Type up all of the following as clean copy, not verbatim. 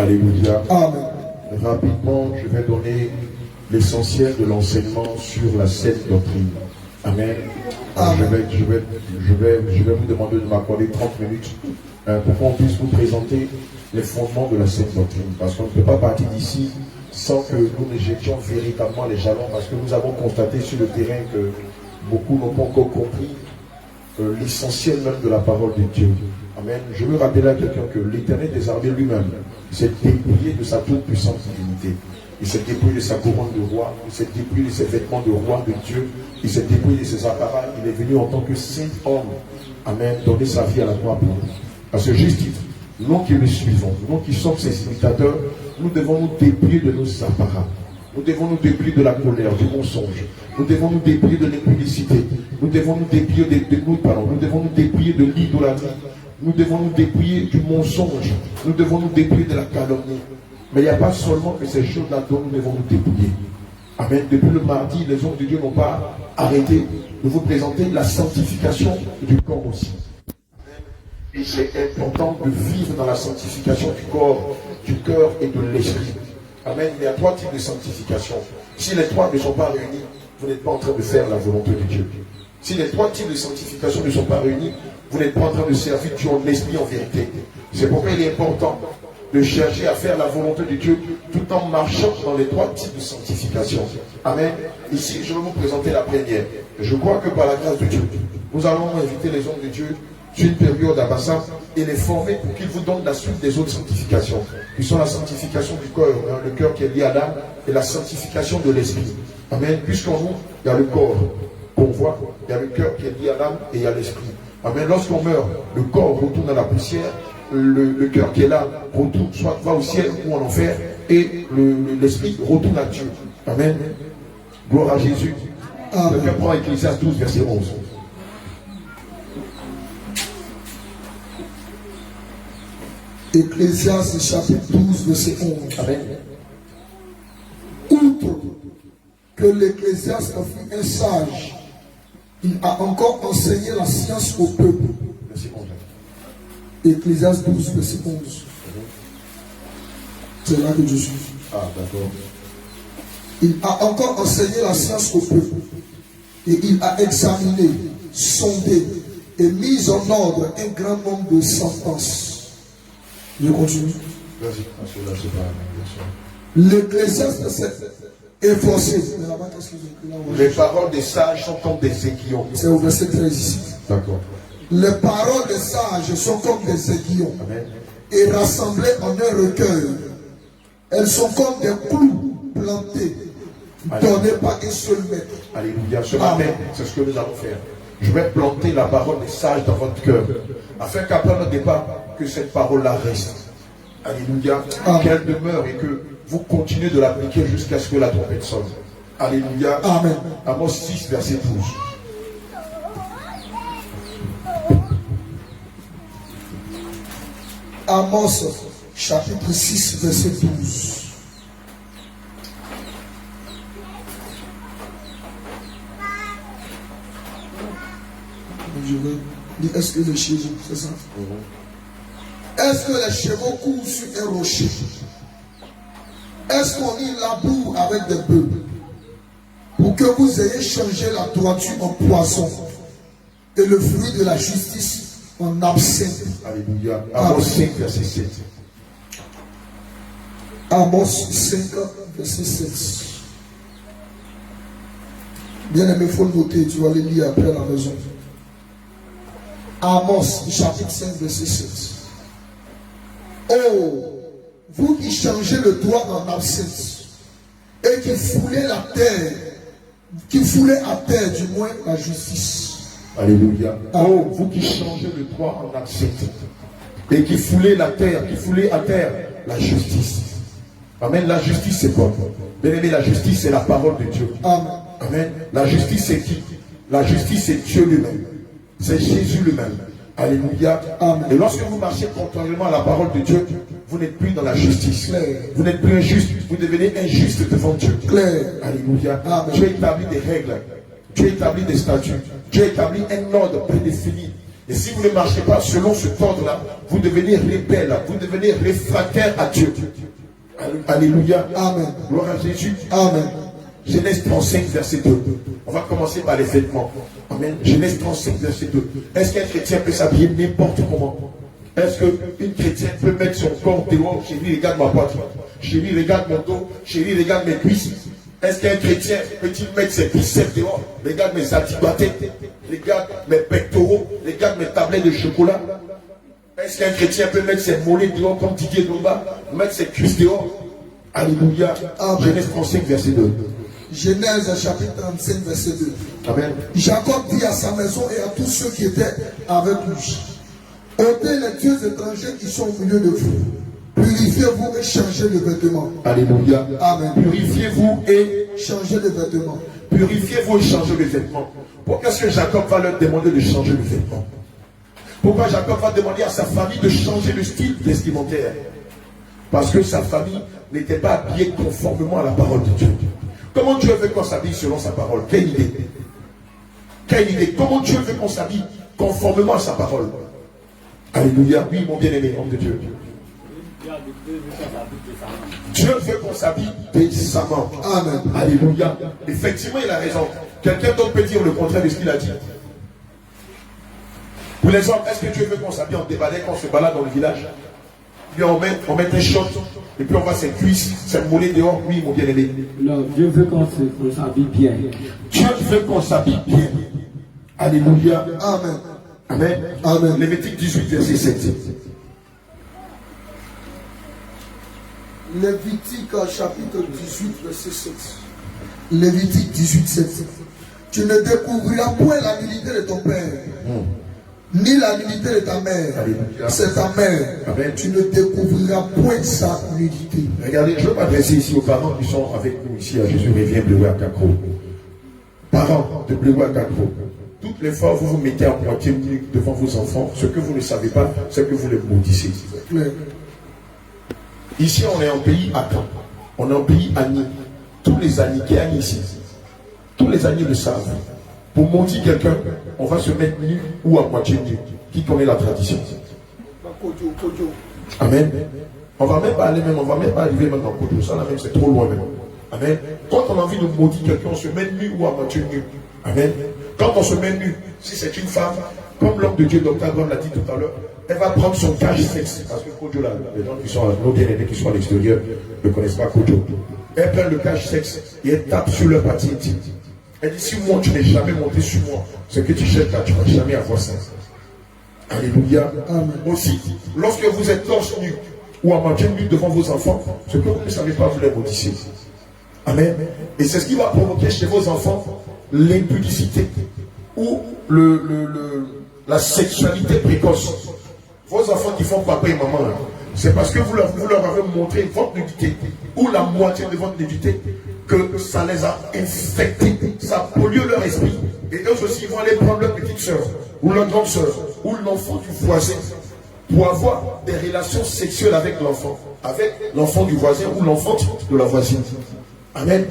Alléluia. Amen. Rapidement, je vais donner l'essentiel de l'enseignement sur la saine doctrine. Amen. Amen. Je vais vous demander de m'accorder 30 minutes pour qu'on puisse vous présenter les fondements de la saine doctrine. Parce qu'on ne peut pas partir d'ici sans que nous n'éjections véritablement les jalons, parce que nous avons constaté sur le terrain que beaucoup n'ont pas encore compris l'essentiel même de la parole de Dieu. Amen. Je veux rappeler à quelqu'un que l'Éternel des armées lui-même s'est dépouillé de sa toute puissante divinité. Il s'est dépouillé de sa couronne de roi, il s'est dépouillé de ses vêtements de roi de Dieu, il s'est dépouillé de ses appareils, il est venu en tant que saint homme. Amen. Donner sa vie à la croix pour nous. À ce juste titre, nous qui le suivons, nous qui sommes ses imitateurs, nous devons nous dépouiller de nos appareils. Nous devons nous déplier de la colère, du mensonge. Nous devons nous déplier de l'impudicité. Nous devons nous déplier nous devons nous déplier de l'idolâtrie. Nous devons nous déplier du mensonge. Nous devons nous déplier de la calomnie. Mais il n'y a pas seulement que ces choses-là dont nous devons nous dépouiller. Amen. Depuis le mardi, les hommes de Dieu n'ont pas arrêté de vous présenter la sanctification du corps aussi. Et c'est important de vivre dans la sanctification du corps, du cœur et de l'esprit. Amen. Il y a 3 types de sanctification. Si les 3 ne sont pas réunis, vous n'êtes pas en train de faire la volonté de Dieu. Si les 3 types de sanctification ne sont pas réunis, vous n'êtes pas en train de servir Dieu en esprit, en vérité. C'est pourquoi il est important de chercher à faire la volonté de Dieu tout en marchant dans les 3 types de sanctification. Amen. Ici, je vais vous présenter la première. Je crois que par la grâce de Dieu, nous allons inviter les hommes de Dieu sur une période à Bassin et les former pour qu'ils vous donnent la suite des autres sanctifications, qui sont la sanctification du cœur, hein, le cœur qui est lié à l'âme, et la sanctification de l'esprit. Amen. Puisqu'en nous, il y a le corps qu'on voit, il y a le cœur qui est lié à l'âme et il y a l'esprit. Amen. Lorsqu'on meurt, le corps retourne à la poussière, le cœur qui est là retourne, soit va au ciel ou en enfer, et l'esprit retourne à Dieu. Amen. Gloire à Jésus. Quelqu'un prend Ecclésiaste 12, verset 11. Ecclésiaste chapitre 12, verset 11. Amen. Outre que l'Ecclésiaste fut un sage, il a encore enseigné la science au peuple. Verset 11. Ecclésiaste 12, verset 11. C'est là que je suis. Ah, d'accord. Il a encore enseigné la science au peuple. Et il a examiné, sondé et mis en ordre un grand nombre de sentences. Je continue. L'Ecclésiaste s'est efforcé. Les paroles des sages sont comme des aiguillons. C'est au verset 13 ici. D'accord. Les paroles des sages sont comme des aiguillons. Amen. Et rassemblées en un recueil. Elles sont comme des clous plantés, donnés par un seul maître. Alléluia. Ce matin, c'est ce que nous allons faire. Je vais planter la parole des sages dans votre cœur, afin qu'après notre départ, que cette parole-là reste. Alléluia. Qu'elle demeure et que vous continuez de l'appliquer jusqu'à ce que la trompette sonne. Alléluia. Amen. Amos 6, verset 12. Amos chapitre 6, verset 12. Je vais dire, est-ce que les chevaux, c'est ça? Est-ce que les chevaux courent sur un rocher? Est-ce qu'on y laboure avec des bœufs? Pour que vous ayez changé la toiture en poison et le fruit de la justice en absinthe. Alléluia. Amos 5, verset 7. Amos 5, verset 7. Bien aimé, il faut le noter, tu vas le lire après à la maison. Amos, chapitre 5, verset 7. Oh, vous qui changez le droit en absence et qui foulez la terre, qui foulez à terre du moins la justice. Alléluia. Oh, vous qui changez le droit en absence et qui foulez la terre, qui foulez à terre la justice. Amen. La justice, c'est quoi? Bien aimé, la justice, c'est la parole de Dieu. Amen. Amen. La justice, c'est qui? La justice, c'est Dieu lui-même. C'est Jésus lui-même. Alléluia. Amen. Et lorsque vous marchez contrairement à la parole de Dieu, vous n'êtes plus dans la justice. Claire. Vous n'êtes plus injuste. Vous devenez injuste devant Dieu. Claire. Alléluia. Amen. Dieu établit des règles. Dieu établit des statuts. Dieu établit un ordre prédéfini. Et si vous ne marchez pas selon ce ordre-là, vous devenez rebelle, vous devenez réfractaire à Dieu. Alléluia. Amen. Gloire à Jésus. Amen. Genèse 35, verset 2. On va commencer par les vêtements. Amen. Genèse 35, verset 2. Est-ce qu'un chrétien peut s'habiller n'importe comment? Est-ce qu'une chrétienne peut mettre son corps dehors? Chérie, regarde ma poitrine. Chérie, regarde mon dos. Chérie, regarde mes cuisses. Est-ce qu'un chrétien peut-il mettre ses biceps dehors? Regarde mes atibatés. Regarde mes pectoraux. Regarde mes tablettes de chocolat. Est-ce qu'un chrétien peut mettre ses mollets dehors comme Didier Drogba? Mettre ses cuisses dehors? Alléluia. Genèse 35, verset 2. Genèse chapitre 35, verset 2. Amen. Jacob dit à sa maison et à tous ceux qui étaient avec lui: ôtez les dieux étrangers qui sont au milieu de vous. Purifiez-vous et changez de vêtements. Alléluia. Amen. Purifiez-vous et changez de vêtements. Purifiez-vous et changez de vêtements. Pourquoi est-ce que Jacob va leur demander de changer de vêtements? Pourquoi Jacob va demander à sa famille de changer de style vestimentaire? Parce que sa famille n'était pas habillée conformément à la parole de Dieu. Comment Dieu veut qu'on s'habille selon sa parole? Quelle idée? Quelle idée? Comment Dieu veut qu'on s'habille conformément à sa parole? Alléluia. Oui, mon bien-aimé, homme de Dieu. Dieu veut qu'on s'habille décemment. Amen. Alléluia. Effectivement, il a raison. Quelqu'un d'autre peut dire le contraire de ce qu'il a dit. Pour les hommes, est-ce que Dieu veut qu'on s'habille en débardeur quand on se balade dans le village? Puis on met un short et puis on voit ses cuisses, ses mollets dehors. Oui, mon bien-aimé. Non, Dieu veut qu'on s'habille bien. Dieu veut qu'on s'habille bien. Alléluia. Amen. Amen. Amen. Lévitique 18, verset 7. Lévitique chapitre 18, verset 7. Lévitique 18, 7. Tu ne découvriras point la nudité de ton père, ni la nudité de ta mère. Alléluia. C'est ta mère. Amen. Tu ne découvriras point sa nudité. Regardez, je veux m'adresser ici aux parents qui sont avec nous ici à Jésus Revient Bleuet à Cacro. Parents de Bleuet à Cacro. Toutes les fois vous vous mettez à moitié nu devant vos enfants, ce que vous ne savez pas, c'est que vous les maudissez. Ici, on est en pays Akan. On est en pays Ani. Tous les Ani qui Ani ici, tous les Ani le savent. Pour maudire quelqu'un, on va se mettre nu ou à moitié nu. Qui connaît la tradition? Amen. On va même pas aller même, on va même pas arriver même dans Kodo. Ça là même, c'est trop loin même. Amen. Quand on a envie de maudire quelqu'un, on se met nu ou à moitié nu. Amen. Quand on se met nu, si c'est une femme, comme l'homme de Dieu, Dr. Abraham l'a dit tout à l'heure, elle va prendre son cache sexe. Parce que Kojo, là, les gens qui sont nos bien-aimés qui sont à l'extérieur ne connaissent pas Kojo. Elle prend le cache sexe et elle tape sur leur partie intime. Elle dit: si moi tu n'es jamais monté sur moi, ce que tu cherches là, tu ne vas jamais avoir ça. Alléluia. Amen. Aussi, lorsque vous êtes torse nu ou à moitié nu devant vos enfants, ce que vous ne savez pas, vous les maudissez. Amen. Et c'est ce qui va provoquer chez vos enfants l'impudicité ou la sexualité précoce. Vos enfants qui font papa et maman, c'est parce que vous leur avez montré votre nudité ou la moitié de votre nudité que ça les a infectés, ça pollue leur esprit. Et eux aussi vont aller prendre leur petite soeur ou leur grande soeur ou l'enfant du voisin pour avoir des relations sexuelles avec l'enfant du voisin ou l'enfant de la voisine. Amen.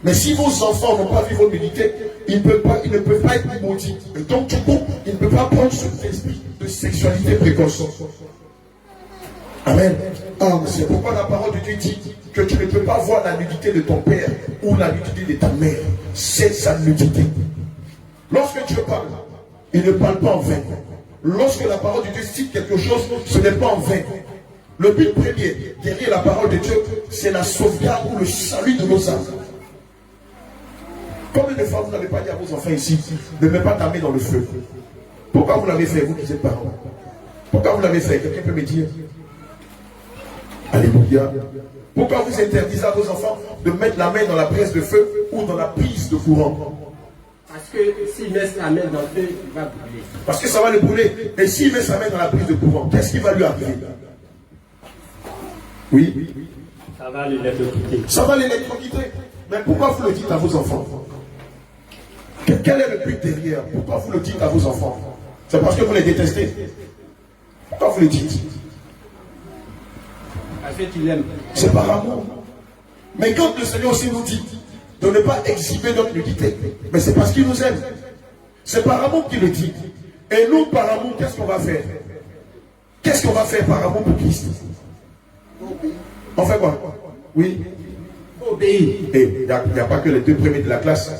Mais si vos enfants n'ont pas vu votre nudité, ils ne peuvent pas être maudits. Et donc du coup, ils ne peuvent pas prendre cet esprit de sexualité précoce. Amen. C'est pourquoi la parole de Dieu dit que tu ne peux pas voir la nudité de ton père ou la nudité de ta mère. C'est sa nudité. Lorsque Dieu parle, il ne parle pas en vain. Lorsque la parole de Dieu cite quelque chose, ce n'est pas en vain. Le but premier derrière la parole de Dieu, c'est la sauvegarde ou le salut de nos âmes. Combien de fois vous n'avez pas dit à vos enfants ici, ne mets pas ta main dans le feu? Pourquoi vous l'avez fait, vous qui êtes parents? Pourquoi vous l'avez fait? Quelqu'un peut me dire? Alléluia. Pourquoi vous interdisez à vos enfants de mettre la main dans la prise de feu ou dans la prise de courant? Parce que s'il met sa main dans le feu, il va brûler. Parce que ça va le brûler. Et s'il met sa main dans la prise de courant, qu'est-ce qui va lui arriver? Oui. Ça va l'électrocuter. Ça va l'électrocuter. Mais pourquoi vous le dites à vos enfants? Quel est le but derrière? Pourquoi vous le dites à vos enfants? C'est parce que vous les détestez. Pourquoi vous le dites? Parce que tu l'aimes. C'est par amour. Mais quand le Seigneur aussi nous dit de ne pas exhiber notre nudité, mais c'est parce qu'il nous aime. C'est par amour qu'il le dit. Et nous, par amour, qu'est-ce qu'on va faire? Qu'est-ce qu'on va faire par amour pour Christ? On fait quoi? Oui. Obéir. Et il n'y a pas que les 2 premiers de la classe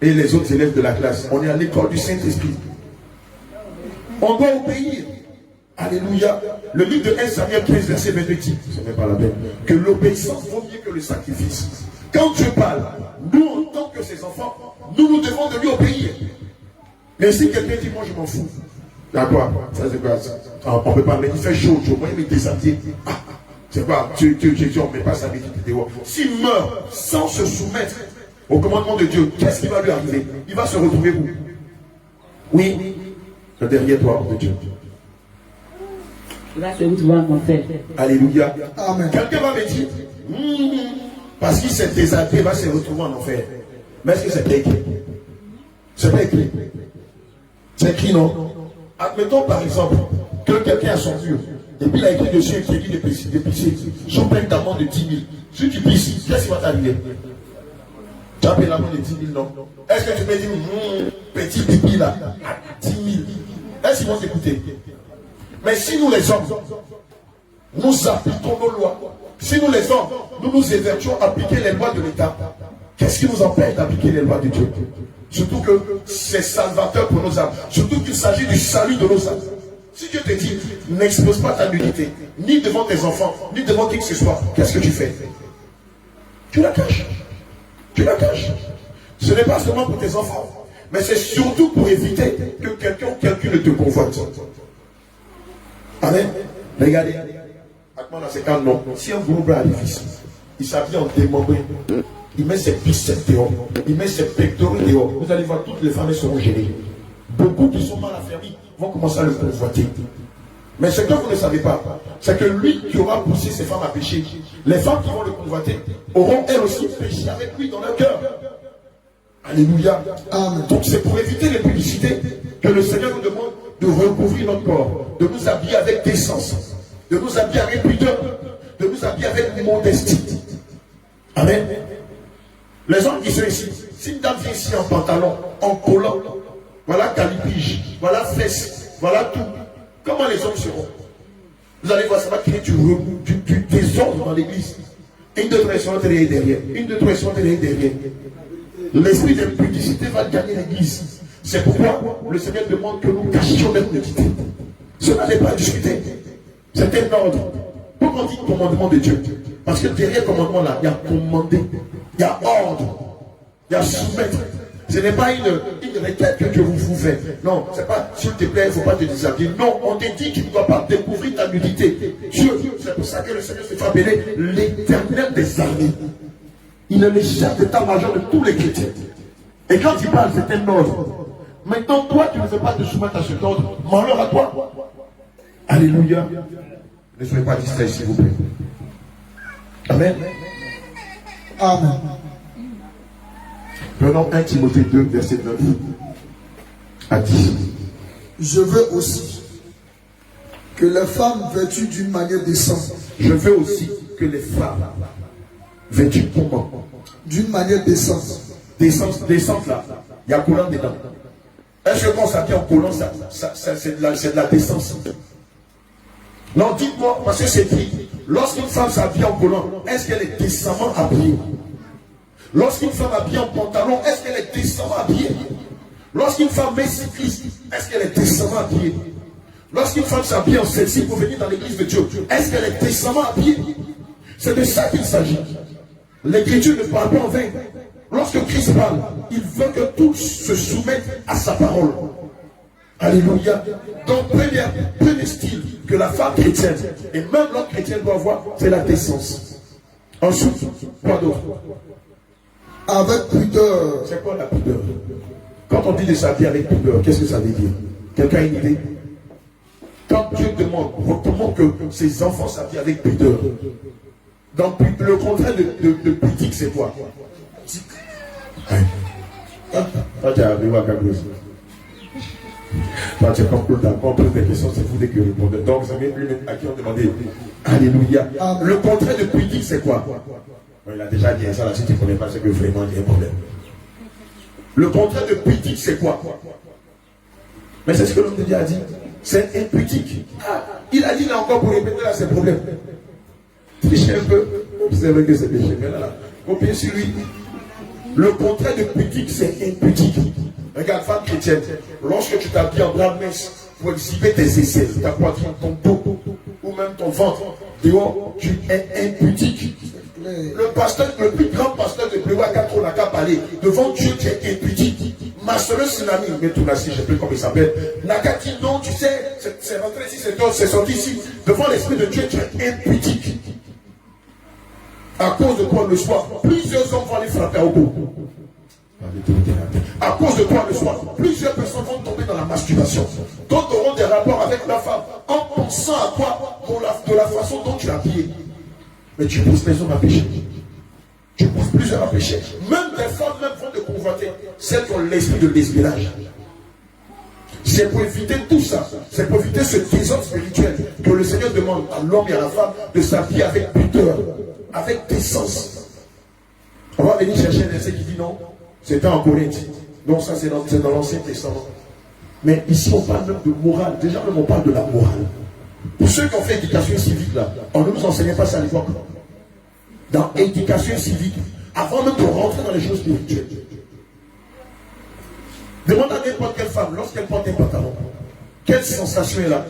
et les autres élèves de la classe. On est à l'école du Saint-Esprit. On doit obéir. Alléluia. Le livre de 1 Samuel 15, verset 22 dit, ce n'est pas la peine, que l'obéissance vaut mieux que le sacrifice. Quand Dieu parle, nous, en tant que ses enfants, nous devons de lui obéir. Mais si quelqu'un dit, moi je m'en fous, d'accord, ça c'est quoi ça? On ne peut pas, mais il fait chaud, moi il me déshabille. C'est quoi? Jésus, on ne met pas sa vie dehors. S'il meurt sans se soumettre au commandement de Dieu, qu'est-ce qui va lui arriver? Il va se retrouver où? Oui, derrière toi de Dieu. Il va se retrouver en enfer. Alléluia. Amen. Quelqu'un va me dire, parce qu'il s'est déshabillé, il va se retrouver en enfer. Mais est-ce que c'est pas écrit? C'est pas écrit. C'est écrit, non? Admettons par exemple que quelqu'un a son mur, et puis il a écrit dessus un crédit de pisser, sous peine d'amende de 10 000. Si tu pisses, qu'est-ce qui va t'arriver? Tu as payé l'amende de 10 000, non? Est-ce que tu peux dire, petit pipi là, 10 000? Est-ce qu'ils vont t'écouter? Mais si nous les hommes, nous appliquons nos lois, si nous les hommes, nous nous évertuons à appliquer les lois de l'État, qu'est-ce qui nous empêche d'appliquer les lois de Dieu? Surtout que c'est salvateur pour nos âmes. Surtout qu'il s'agit du salut de nos âmes. Si Dieu te dit, n'expose pas ta nudité, ni devant tes enfants, ni devant qui que ce soit, qu'est-ce que tu fais? Tu la caches. Tu la caches. Ce n'est pas seulement pour tes enfants, mais c'est surtout pour éviter que quelqu'un ou quelqu'un ne te convoite. Amen. Regardez. Non. Si un gros bras difficile, il s'habille en démembré, il met ses biceps dehors, il met ses pectoraux dehors. Vous allez voir, toutes les femmes seront gênées. Beaucoup qui sont mal affermis vont commencer à le convoiter. Mais ce que vous ne savez pas, c'est que lui qui aura poussé ces femmes à pécher, les femmes qui vont le convoiter auront elles aussi péché avec lui dans leur cœur. Alléluia. Amen. Donc c'est pour éviter les publicités que le Seigneur nous demande de recouvrir notre corps, de nous habiller avec décence, de nous habiller avec pudeur, de nous habiller avec modestie. Amen. Les hommes qui sont ici, si une dame vient ici en pantalon, en collant, voilà calipige, voilà fesse, voilà tout, comment les hommes seront? Vous allez voir, ça va créer du désordre dans l'église. Une de trois sont derrière, une de trois sont derrière. L'esprit d'impudicité va gagner l'église. C'est pourquoi le Seigneur demande que nous cachions notre nudité. Cela n'est pas discuté. C'est un ordre. Pourquoi on dit commandement de Dieu? Parce que derrière le commandement là, il y a commandé, il y a ordre, il y a soumettre. Ce n'est pas une requête que Dieu vous fait. Non, c'est pas s'il te plaît, il ne faut pas te déshabiller. Non, on te dit qu'il ne doit pas découvrir ta nudité. Dieu, c'est pour ça que le Seigneur se fait appeler l'Éternel des armées. Il est le chef d'état-major de tous les chrétiens. Et quand il parle, c'est un ordre. Maintenant, toi, tu ne veux pas te soumettre à cet ordre. Malheur à toi. Alléluia. Ne soyez pas distraits, s'il vous plaît. Amen. Amen. Prenons 1 Timothée 2, verset 9 à 10. Je veux aussi que les femmes vêtues d'une manière décente. Je veux aussi que les femmes vêtues comment? D'une manière décente. Décente là. Il y a collant dedans. Est-ce que quand on s'habille en collant, c'est de la décence? Non, dites-moi, parce que c'est dit, lorsqu'une femme s'habille en collant, est-ce qu'elle est décemment habillée? Lorsqu'une femme habille en pantalon, est-ce qu'elle est décemment habillée? Lorsqu'une femme met cycliste, est-ce qu'elle est décemment habillée? Lorsqu'une femme s'habille en celle-ci pour venir dans l'église de Dieu, est-ce qu'elle est décemment habillée? C'est de ça qu'il s'agit. L'écriture ne parle pas en vain. Lorsque Christ parle, il veut que tous se soumettent à sa parole. Alléluia. Donc, premier style que la femme chrétienne, et même l'homme chrétien doit avoir, c'est la décence. Ensuite, quoi d'autre? Avec pudeur. C'est quoi la pudeur? Quand on dit de s'habiller avec pudeur, qu'est-ce que ça veut dire? Quelqu'un a une idée? Quand Dieu recommande que ses enfants s'habillent avec pudeur, donc le contraire de pudique, c'est quoi? Toi, tu as arrivé à Cameroun. Toi, tu as compris, on pose des questions, c'est vous qui répondez. Donc, vous avez lui à qui on demandait. Alléluia. Le contraire de pudique, c'est quoi? Bon, il a déjà dit ça là, si tu ne connais pas, c'est que vraiment il y a un problème. Le contraire de pudique, c'est quoi? Mais c'est ce que l'homme de Dieu a dit. C'est impudique. Ah, il a dit là encore pour répéter là ses problèmes. Trichez un peu. C'est vrai que c'est péché. Mais là, copiez sur lui. Le contraire de pudique, c'est impudique. Regarde, femme chrétienne, lorsque tu t'habilles en grande messe pour exhiber tes aisselles, ta poitrine, ton dos, ou même ton ventre, dehors, tu es impudique. Le pasteur, le plus grand pasteur de Préouaka n'a qu'à parler. Devant Dieu, tu es impudique. Ma soeur Tsunami, mais tout là, je ne sais plus comment il s'appelle. Nakati, non, tu sais, c'est rentré ici, c'est sorti ici. Devant l'Esprit de Dieu, tu es impudique. À cause de toi le soir, plusieurs hommes vont aller frapper au cou. À cause de toi le soir, plusieurs personnes vont tomber dans la masturbation. D'autres auront des rapports avec la femme en pensant à toi de la façon dont tu es habillé. Mais tu pousses les hommes à pécher. Tu pousses plusieurs à pécher. Même des femmes même vont te convoiter. Celles qui ont l'esprit de l'espionnage. C'est pour éviter tout ça. C'est pour éviter ce désordre spirituel que le Seigneur demande à l'homme et à la femme de s'habiller avec pudeur, avec décence. On va venir chercher un verset qui dit non. C'était en Corinthe. Donc ça c'est dans l'Ancien Testament. Mais ici on parle même de morale. Déjà même on parle de la morale. Pour ceux qui ont fait éducation civique là, on ne nous enseignait pas ça à l'époque. Dans éducation civique, avant même de rentrer dans les choses spirituelles. Demande à n'importe quelle femme, lorsqu'elle porte un pantalon, quelle sensation est là?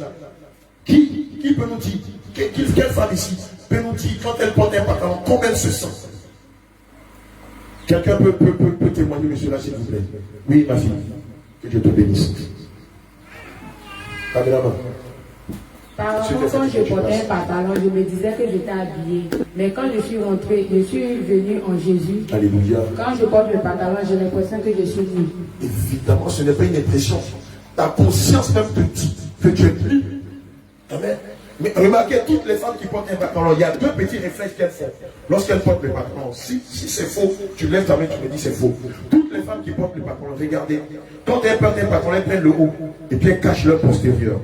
Qui peut nous dire? Quelle femme ici peut nous dire quand elle porte un pantalon, comment elle se sent? Quelqu'un peut témoigner de cela, s'il vous plaît? Oui, ma fille, que Dieu te bénisse. Caméraman. Par contre, quand je portais un pantalon, je me disais que j'étais habillée. Mais quand je suis rentrée, je suis venue en Jésus. Alléluia. Quand je porte le pantalon, j'ai l'impression que je suis nue. Évidemment, ce n'est pas une impression. Ta conscience même te dit que tu es plus. Amen. Mais remarquez, toutes les femmes qui portent un pantalon, il y a deux petits réflexes qu'elles font. Lorsqu'elles portent le pantalon, si c'est faux, tu lèves ta main, tu me dis c'est faux. Toutes les femmes qui portent le pantalon, regardez, quand elles portent un pantalon, elles prennent le haut, et puis elles cachent leur postérieur.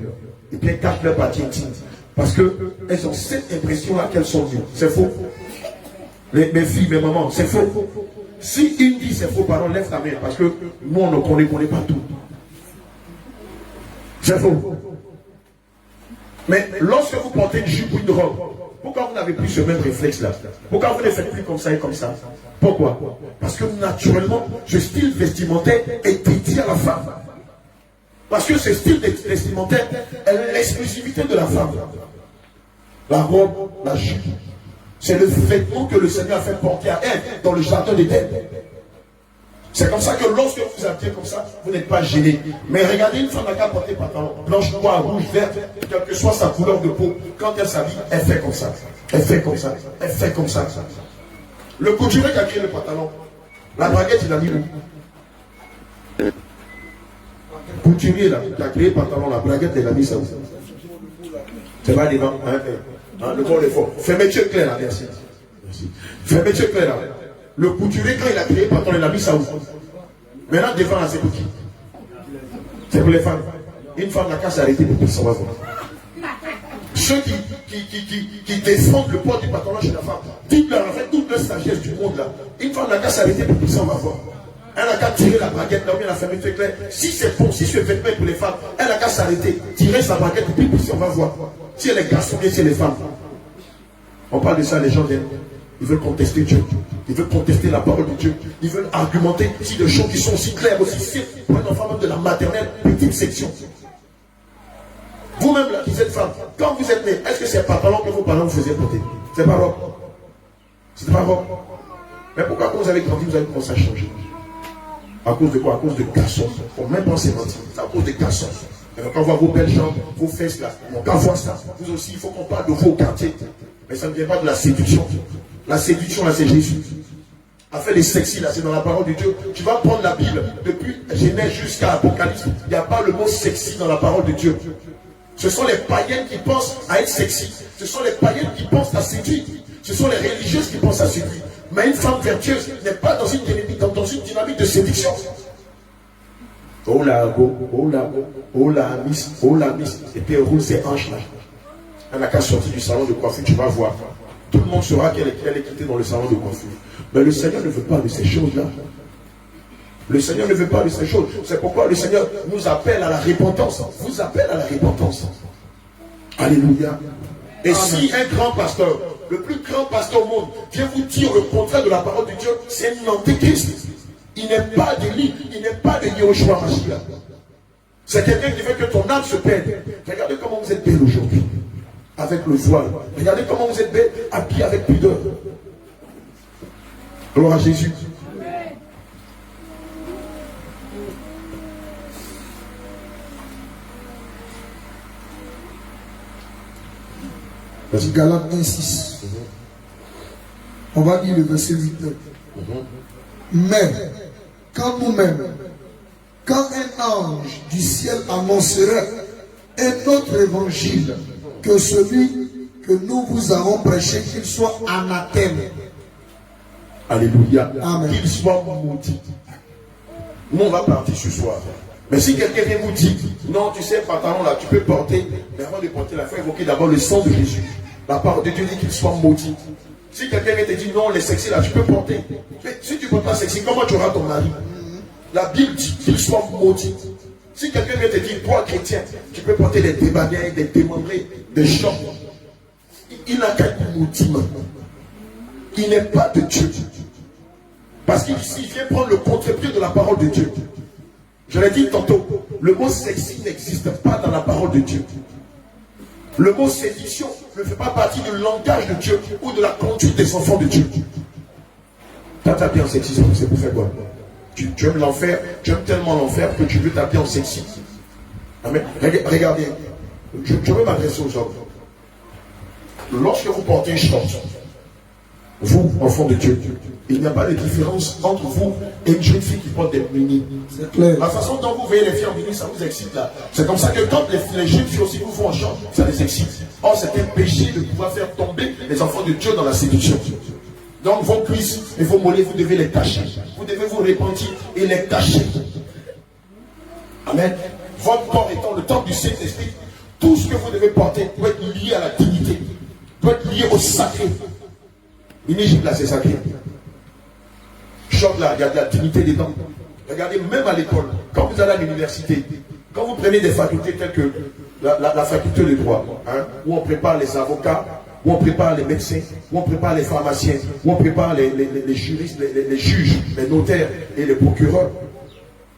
Et puis elles cachent leur partie intime. Parce qu'elles ont cette impression-là qu'elles sont nues. C'est faux. Mes filles, mes mamans, c'est faux. Si une dit c'est faux, pardon, lève ta main. Parce que nous, on ne connaît pas tout. C'est faux. Mais lorsque vous portez une jupe ou une robe, pourquoi vous n'avez plus ce même réflexe-là? Pourquoi vous ne faites plus comme ça et comme ça? Pourquoi? Parce que naturellement, ce style vestimentaire est dédié à la femme. Parce que ce style vestimentaire est l'exclusivité de la femme. La robe, la jupe, c'est le vêtement que le Seigneur a fait porter à elle dans le jardin d'Éden. C'est comme ça que lorsque vous vous habillez comme ça, vous n'êtes pas gêné. Mais regardez une femme qui a porté pantalon blanche, noire, rouge, verte, quelle que soit sa couleur de peau, quand elle s'habille, elle fait comme ça. Elle fait comme ça. Elle fait comme ça. Le couturier qui a créé le pantalon, la braguette, il a mis où? Couturier là, qui a créé le pantalon, la braguette, il a mis ça où? C'est pas devant. Le bon effort. Fermeture claire là, merci. Fermeture claire là. Le couturier, quand il a créé le pantalon, il a mis ça où? Maintenant, devant là, c'est pour qui? C'est pour les femmes. Une femme n'a qu'à s'arrêter pour que ça va voir. Ceux qui défendent le poids du pantalon chez la femme, dites-leur en fait toute leur sagesse du monde là. Une femme n'a qu'à s'arrêter pour que ça va voir. Elle n'a qu'à tirer la braguette là où bien la fermeture claire. Si c'est bon, si ce vêtement est pour les femmes, elle n'a qu'à s'arrêter, tirer sa braguette et puis on va voir. Si elle est garçon, bien si elle est femme. On parle de ça, les gens viennent. Ils veulent contester Dieu. Ils veulent contester la parole de Dieu. Ils veulent argumenter si des choses qui sont aussi claires, aussi simples pour un enfant même de la maternelle, petite section. Vous-même là, qui êtes femme, quand vous êtes né, est-ce que c'est un pantalon que vos parents vous faisaient porter? C'est pas robe. C'est pas robe. Mais pourquoi quand vous avez grandi, vous avez commencé à changer? À cause de quoi? À cause de garçons. Pour même penser mentir. C'est à cause des garçons. Et quand on voit vos belles jambes, vos fesses là, quand on voit ça, vous aussi, il faut qu'on parle de vos quartiers. Mais ça ne vient pas de la séduction. La séduction là, c'est Jésus. Afin des sexy là, c'est dans la parole de Dieu. Tu vas prendre la Bible, depuis Genèse jusqu'à Apocalypse, il n'y a pas le mot sexy dans la parole de Dieu. Ce sont les païennes qui pensent à être sexy. Ce sont les païennes qui pensent à séduire. Ce sont les religieuses qui pensent à séduire. Mais une femme vertueuse n'est pas dans une dynamique de séduction. Oh la go, oh la go, oh la miss, oh la miss. Et puis elle roule ses hanches là. Elle n'a qu'à sortir du salon de coiffure, tu vas voir. Tout le monde saura qu'elle est quittée dans le salon de coiffure. Mais le Seigneur ne veut pas de ces choses-là. Le Seigneur ne veut pas de ces choses. C'est pourquoi le Seigneur nous appelle à la repentance. Vous appelle à la repentance. Alléluia. Et si un grand pasteur, le plus grand pasteur au monde, vient vous dire le contraire de la parole de Dieu, c'est un antéchrist. Il n'est pas d'Élie, il n'est pas de Yehoshua Mashiach. C'est quelqu'un qui veut que ton âme se perde. Regardez comment vous êtes belle aujourd'hui, avec le voile. Regardez comment vous êtes belle, habillée avec pudeur. Gloire à Jésus. Galates 1:6. On va lire le verset 8. Mais, quand nous-mêmes, quand un ange du ciel annoncerait un autre évangile que celui que nous vous avons prêché, qu'il soit anathème. Alléluia. Amen. Qu'il soit maudit. Nous, on va partir ce soir. Mais si quelqu'un vient vous dire, non, tu sais, pantalon là, tu peux porter, mais avant de porter la foi, évoquer d'abord le sang de Jésus. La parole de Dieu dit qu'il soit maudit. Si quelqu'un vient te dire, non, les sexy là, tu peux porter. Mais si tu ne portes pas sexy, comment tu auras ton mari? La Bible dit qu'il soit maudit. Si quelqu'un vient te dire, toi, chrétien, tu peux porter des débaniens, des démembrés, des champs, il n'a qu'un maudiment. Il n'est pas de Dieu. Parce qu'il vient prendre le contre-pied de la parole de Dieu. Je l'ai dit tantôt, le mot sexy n'existe pas dans la parole de Dieu. Le mot sédition ne fait pas partie du langage de Dieu ou de la conduite des enfants de Dieu. Quand tu t'habilles en sexy, c'est pour faire quoi? Tu aimes l'enfer, tu aimes tellement l'enfer que tu veux t'habiller en sexy. Amen. Regardez, je veux m'adresser aux hommes. Lorsque vous portez un short, vous, enfants de Dieu, il n'y a pas de différence entre vous et une jeune fille qui porte des mini. C'est clair. La façon dont vous voyez les filles en mini, ça vous excite là. C'est comme ça que quand les jeunes filles aussi vous font en chant, ça les excite. Or, c'est un péché de pouvoir faire tomber les enfants de Dieu dans la séduction. Donc, vos cuisses et vos mollets, vous devez les cacher. Vous devez vous repentir et les cacher. Amen. Votre corps étant le temple du Saint-Esprit, tout ce que vous devez porter doit être lié à la dignité, doit être lié au sacré. L'image là, c'est sacré. Choc là, il y a de la dignité dedans. Regardez, même à l'école, quand vous allez à l'université, quand vous prenez des facultés telles que la faculté de droit, hein, où on prépare les avocats, où on prépare les médecins, où on prépare les pharmaciens, où on prépare les juristes, les juges, les notaires et les procureurs,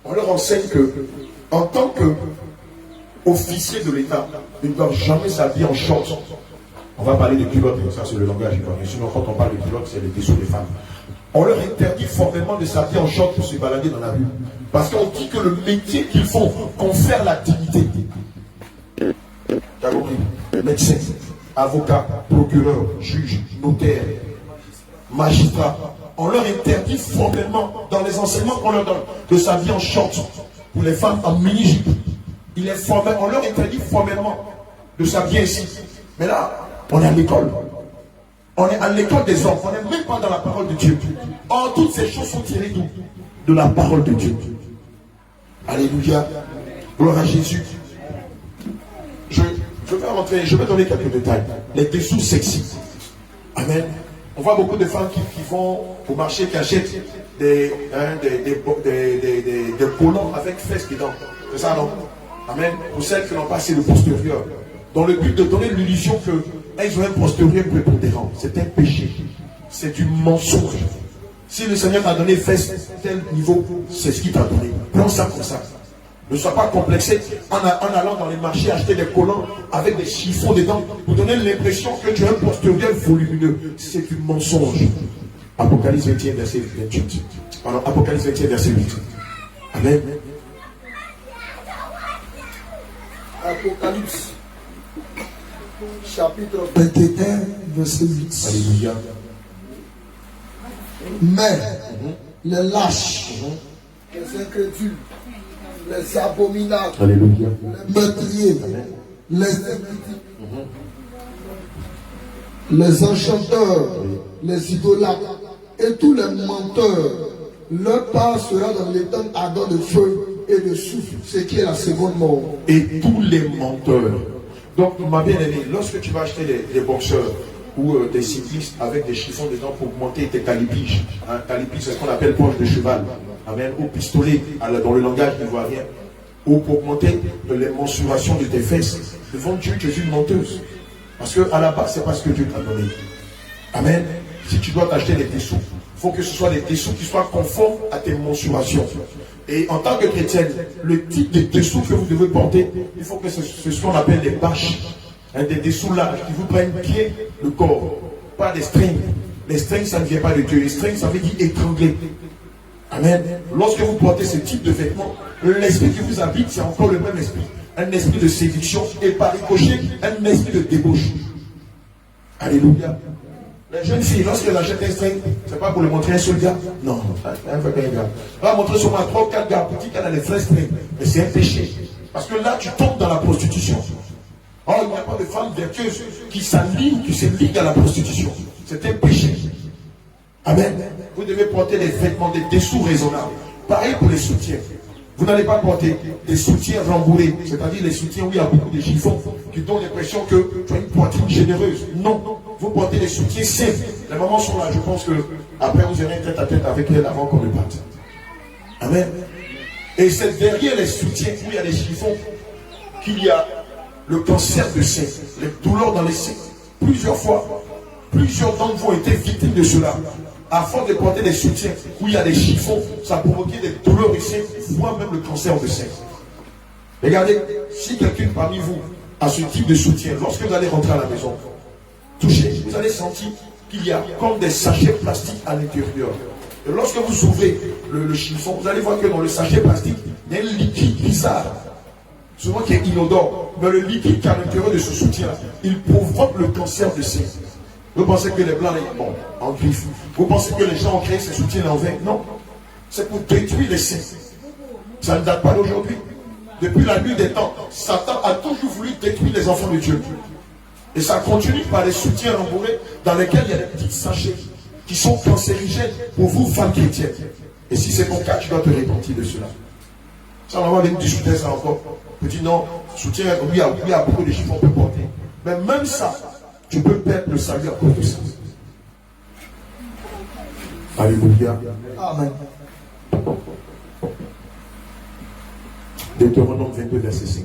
on leur enseigne que, en tant qu'officier de l'État, ils ne doivent jamais s'habiller en short. On va parler de culottes, ça c'est le langage ivoirien. Sinon, quand on parle de culottes, c'est les dessous des femmes. On leur interdit formellement de s'habiller en short pour se balader dans la rue. Parce qu'on dit que le métier qu'ils font confère la dignité. Tu as compris? Médecin, avocat, procureur, juge, notaire, magistrat. On leur interdit formellement, dans les enseignements qu'on leur donne, de s'habiller en short. Pour les femmes en mini-jupe. On leur interdit formellement de s'habiller ici. Mais là, on est à l'école. On est à l'école des hommes. On n'est même pas dans la parole de Dieu. Or, toutes ces choses sont tirées d'où? De la parole de Dieu. Alléluia. Gloire à Jésus. Je vais donner quelques détails. Les dessous sexy. Amen. On voit beaucoup de femmes qui vont au marché, qui achètent des collants avec fesses dedans. C'est ça, non? Amen. Pour celles qui n'ont pas assez de postérieur. Dans le but de donner l'illusion qu'elles ont un postérieur prépondérant. C'est un péché. C'est du mensonge. Si le Seigneur t'a donné fesses tel niveau, c'est ce qu'il t'a donné. Prends ça comme ça. Ne sois pas complexé en allant dans les marchés acheter des collants avec des chiffons dedans pour donner l'impression que tu as un postérieur volumineux. C'est du mensonge. Apocalypse 21, verset 28. Pardon, Apocalypse 21, verset 8. Amen. Apocalypse, chapitre 21, verset 8. Alléluia. Mais les lâches, les incrédules, les abominables, Alléluia. les meurtriers, les impudiques, les enchanteurs, les idolâtres et tous les menteurs, leur part sera dans l'étang ardent de feu et de souffle, ce qui est la seconde mort. Et tous les menteurs. Donc, ma bien-aimée, lorsque tu vas acheter des boxeurs ou des cyclistes avec des chiffons dedans pour monter tes calipiges, hein, calipiges, c'est ce qu'on appelle poche de cheval. amen, au pistolet, dans le langage ivoirien, ou pour augmenter les mensurations de tes fesses. Devant Dieu, tu es une menteuse. Parce que à la base, c'est pas ce que Dieu t'a donné. Amen. Si tu dois t'acheter des dessous, il faut que ce soit des dessous qui soient conformes à tes mensurations. Et en tant que chrétienne, le type de dessous que vous devez porter, il faut que ce soit ce qu'on appelle des bâches. Des dessous larges qui vous prennent pied le corps. Pas des strings. Les strings, ça ne vient pas de Dieu. Les strings, ça veut dire étrangler. Amen. Lorsque vous portez ce type de vêtements, l'esprit qui vous habite, c'est encore le même esprit. Un esprit de séduction et par ricochet, un esprit de débauche. Alléluia. Les jeunes filles, lorsqu'elles achètent un string, c'est pas pour le montrer à un seul gars. Non, elle fait qu'un gars. Elle va montrer seulement à 3 ou 4 gars pour dire qu'elle a les vrais strings. Mais c'est un péché. Parce que là, tu tombes dans la prostitution. Oh, il n'y a pas de femme vertueuse qui s'aligne, qui se ligue à la prostitution. C'est un péché. Amen. Vous devez porter des vêtements, des dessous raisonnables. Pareil pour les soutiens. Vous n'allez pas porter des soutiens rembourrés, c'est-à-dire les soutiens où il y a beaucoup de chiffons qui donnent l'impression que tu as une poitrine généreuse. Non, vous portez des soutiens simples. Les mamans sont là, je pense que après vous aurez un tête à tête avec elles avant qu'on ne parte. Amen. Et c'est derrière les soutiens où il y a des chiffons qu'il y a le cancer de sein, les douleurs dans les seins. Plusieurs fois, plusieurs d'entre vous ont été victimes de cela. À force de porter des soutiens où il y a des chiffons, ça a provoqué des douleurs ici, voire même le cancer de sein. Regardez, si quelqu'un parmi vous a ce type de soutien, lorsque vous allez rentrer à la maison, touchez, vous allez sentir qu'il y a comme des sachets plastiques à l'intérieur. Et lorsque vous ouvrez le chiffon, vous allez voir que dans le sachet plastique, il y a un liquide bizarre, souvent qui est inodore. Mais le liquide qui est à l'intérieur de ce soutien, il provoque le cancer de sein. Vous pensez que les blancs, bon, en griffe. Vous pensez que les gens ont créé ces soutiens en vain? Non. C'est pour détruire les seins. Ça ne date pas d'aujourd'hui. Depuis la nuit des temps, Satan a toujours voulu détruire les enfants de Dieu. Et ça continue par les soutiens rembourrés dans lesquels il y a des petits sachets qui sont cancérigènes pour vous, femmes chrétiennes. Et si c'est ton cas, tu dois te repentir de cela. Ça, on va venir discuter ça encore. Je dis non, soutien, oui, il y a beaucoup de chiffres qu'on peut porter. Mais même ça, tu peux perdre le salut à cause de ça. Alléluia. Amen. Deutéronome 22, verset 5.